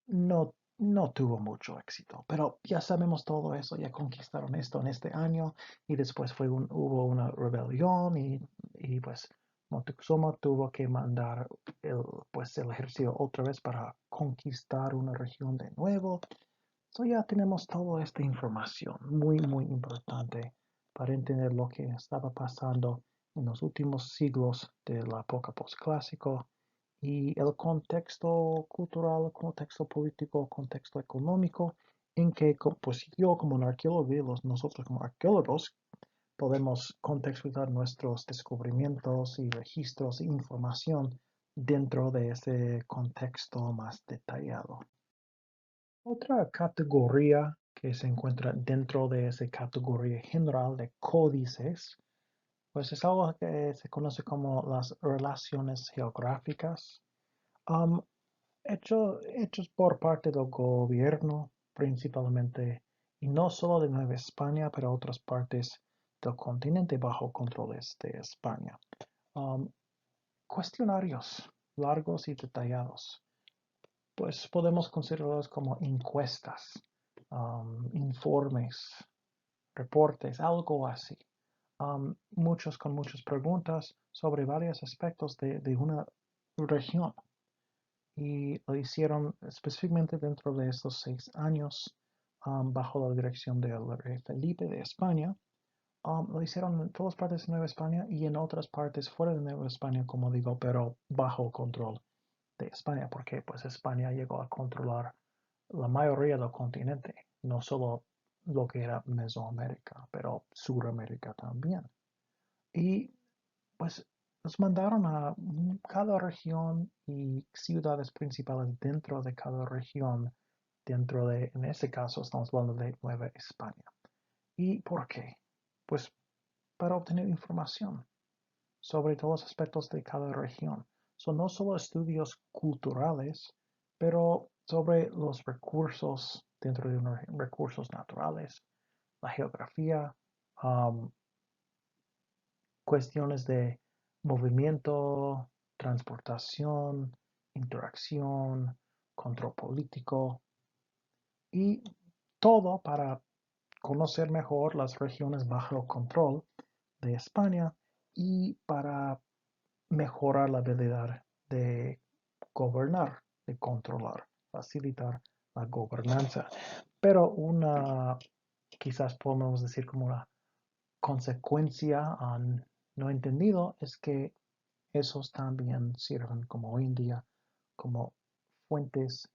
Speaker 1: no tuvo mucho éxito, pero ya sabemos todo eso, ya conquistaron esto en este año y después hubo una rebelión y pues Moctezuma tuvo que mandar el ejército otra vez para conquistar una región de nuevo. So ya tenemos toda esta información muy importante para entender lo que estaba pasando en los últimos siglos de la época postclásico y el contexto cultural, el contexto político, el contexto económico en que pues yo como un arqueólogo y nosotros como arqueólogos podemos contextualizar nuestros descubrimientos y registros e información dentro de ese contexto más detallado. Otra categoría que se encuentra dentro de esa categoría general de códices, pues es algo que se conoce como las relaciones geográficas, um, hechos por parte del gobierno principalmente, y no solo de Nueva España, pero otras partes del continente bajo controles de España. Um, Cuestionarios largos y detallados pues podemos considerarlos como encuestas, informes, reportes, algo así. Muchos con muchas preguntas sobre varios aspectos de una región. Y lo hicieron específicamente dentro de estos 6 años, bajo la dirección del rey Felipe de España. Lo hicieron en todas partes de Nueva España y en otras partes fuera de Nueva España, como digo, pero bajo control de España, porque pues España llegó a controlar la mayoría del continente, no solo lo que era Mesoamérica, pero Suramérica también. Y pues nos mandaron a cada región y ciudades principales dentro de cada región, en este caso estamos hablando de Nueva España. ¿Y por qué? Pues para obtener información sobre todos los aspectos de cada región. Son no solo estudios culturales, pero sobre los recursos dentro de unos recursos naturales, la geografía, um, cuestiones de movimiento, transportación, interacción, control político y todo para conocer mejor las regiones bajo control de España y para mejorar la habilidad de gobernar, de controlar, facilitar la gobernanza. Pero quizás podemos decir como una consecuencia no entendido es que esos también sirven como hoy en día como fuentes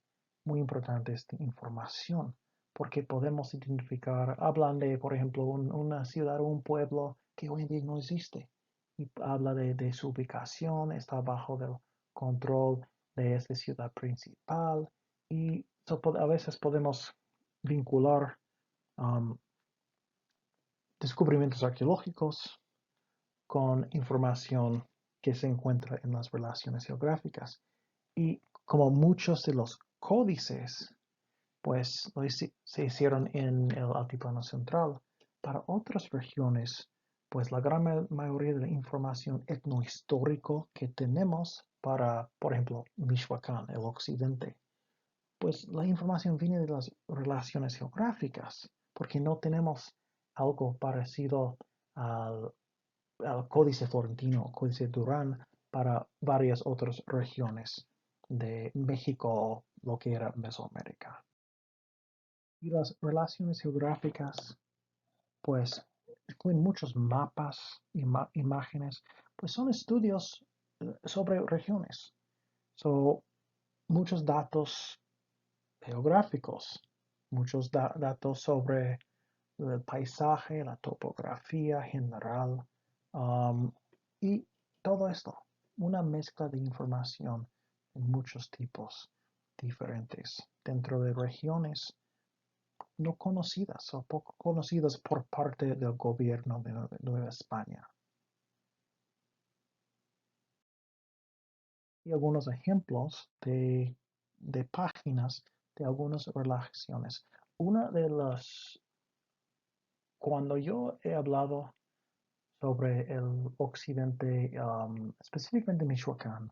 Speaker 1: muy importantes de información, porque podemos identificar, hablan de, por ejemplo, una ciudad o un pueblo que hoy en día no existe, y habla de su ubicación, está bajo el control de esta ciudad principal, y a veces podemos vincular um, descubrimientos arqueológicos con información que se encuentra en las relaciones geográficas. Y como muchos de los códices, pues se hicieron en el Altiplano Central. Para otras regiones, pues la gran mayoría de la información etnohistórico que tenemos para, por ejemplo, Michoacán, el occidente, pues la información viene de las relaciones geográficas, porque no tenemos algo parecido al Códice Florentino, Códice Durán, para varias otras regiones de México, lo que era Mesoamérica. Y las relaciones geográficas, pues, incluyen muchos mapas, imágenes, pues son estudios sobre regiones. So, muchos datos geográficos, muchos datos sobre el paisaje, la topografía general, um, y todo esto, una mezcla de información en muchos tipos diferentes dentro de regiones no conocidas o poco conocidas por parte del gobierno de Nueva España. Y algunos ejemplos de páginas de algunas relaciones. Una de las, cuando yo he hablado sobre el occidente, específicamente Michoacán,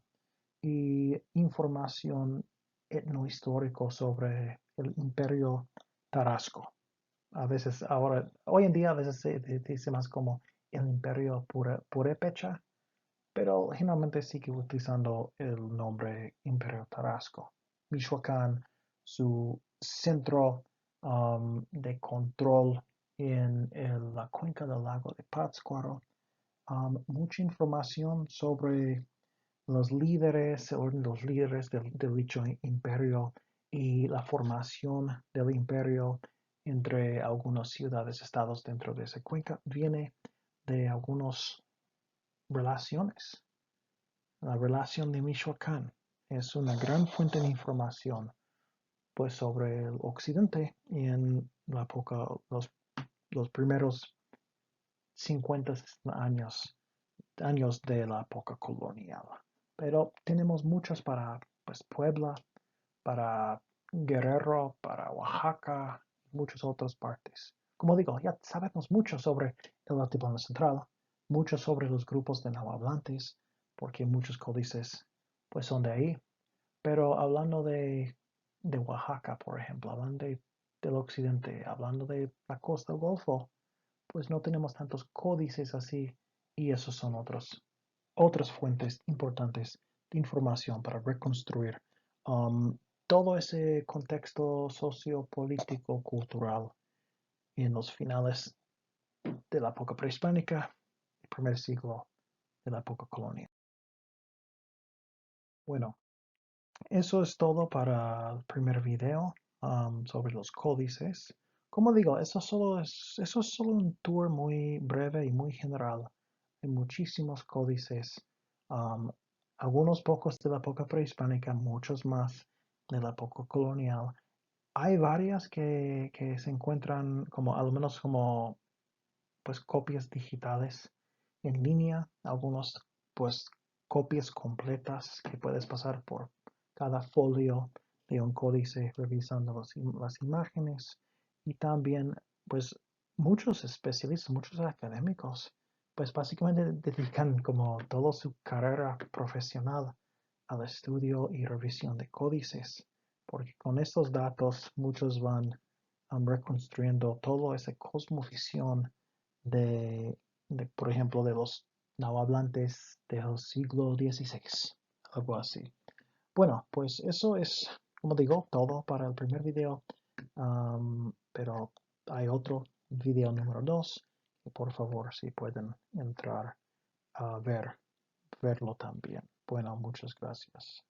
Speaker 1: y información etnohistórico sobre el imperio Tarasco. A veces, ahora, hoy en día a veces se dice más como el imperio Purépecha, pero generalmente sigue utilizando el nombre Imperio Tarasco. Michoacán, su centro de control en la cuenca del lago de Pátzcuaro. Mucha información sobre los líderes del dicho imperio y la formación del imperio entre algunas ciudades, estados dentro de esa cuenca, viene de algunas relaciones. La relación de Michoacán es una gran fuente de información pues sobre el occidente en la época, los primeros 50 años de la época colonial. Pero tenemos muchos para pues, Puebla, para Guerrero, para Oaxaca, y muchas otras partes. Como digo, ya sabemos mucho sobre el altiplano central, mucho sobre los grupos de nahuatlantes, porque muchos códices pues son de ahí. Pero hablando de Oaxaca, por ejemplo, hablando del occidente, hablando de la costa del Golfo, pues no tenemos tantos códices así y esos son otras fuentes importantes de información para reconstruir um, todo ese contexto sociopolítico cultural en los finales de la época prehispánica, el primer siglo de la época colonial. Bueno, eso es todo para el primer video sobre los códices. Como digo, eso es solo un tour muy breve y muy general. Hay muchísimos códices, um, algunos pocos de la época prehispánica, muchos más de la época colonial. Hay varias que se encuentran como, al menos como, pues copias digitales en línea, algunos pues copias completas que puedes pasar por cada folio de un códice revisando las imágenes y también pues muchos especialistas, muchos académicos pues básicamente dedican como toda su carrera profesional al estudio y revisión de códices, porque con estos datos muchos van reconstruyendo toda esa cosmovisión de, por ejemplo, de los nahuatlantes del siglo XVI, algo así. Bueno, pues eso es, como digo, todo para el primer video, pero hay otro video número 2, que por favor si pueden entrar a verlo también. Bueno, muchas gracias.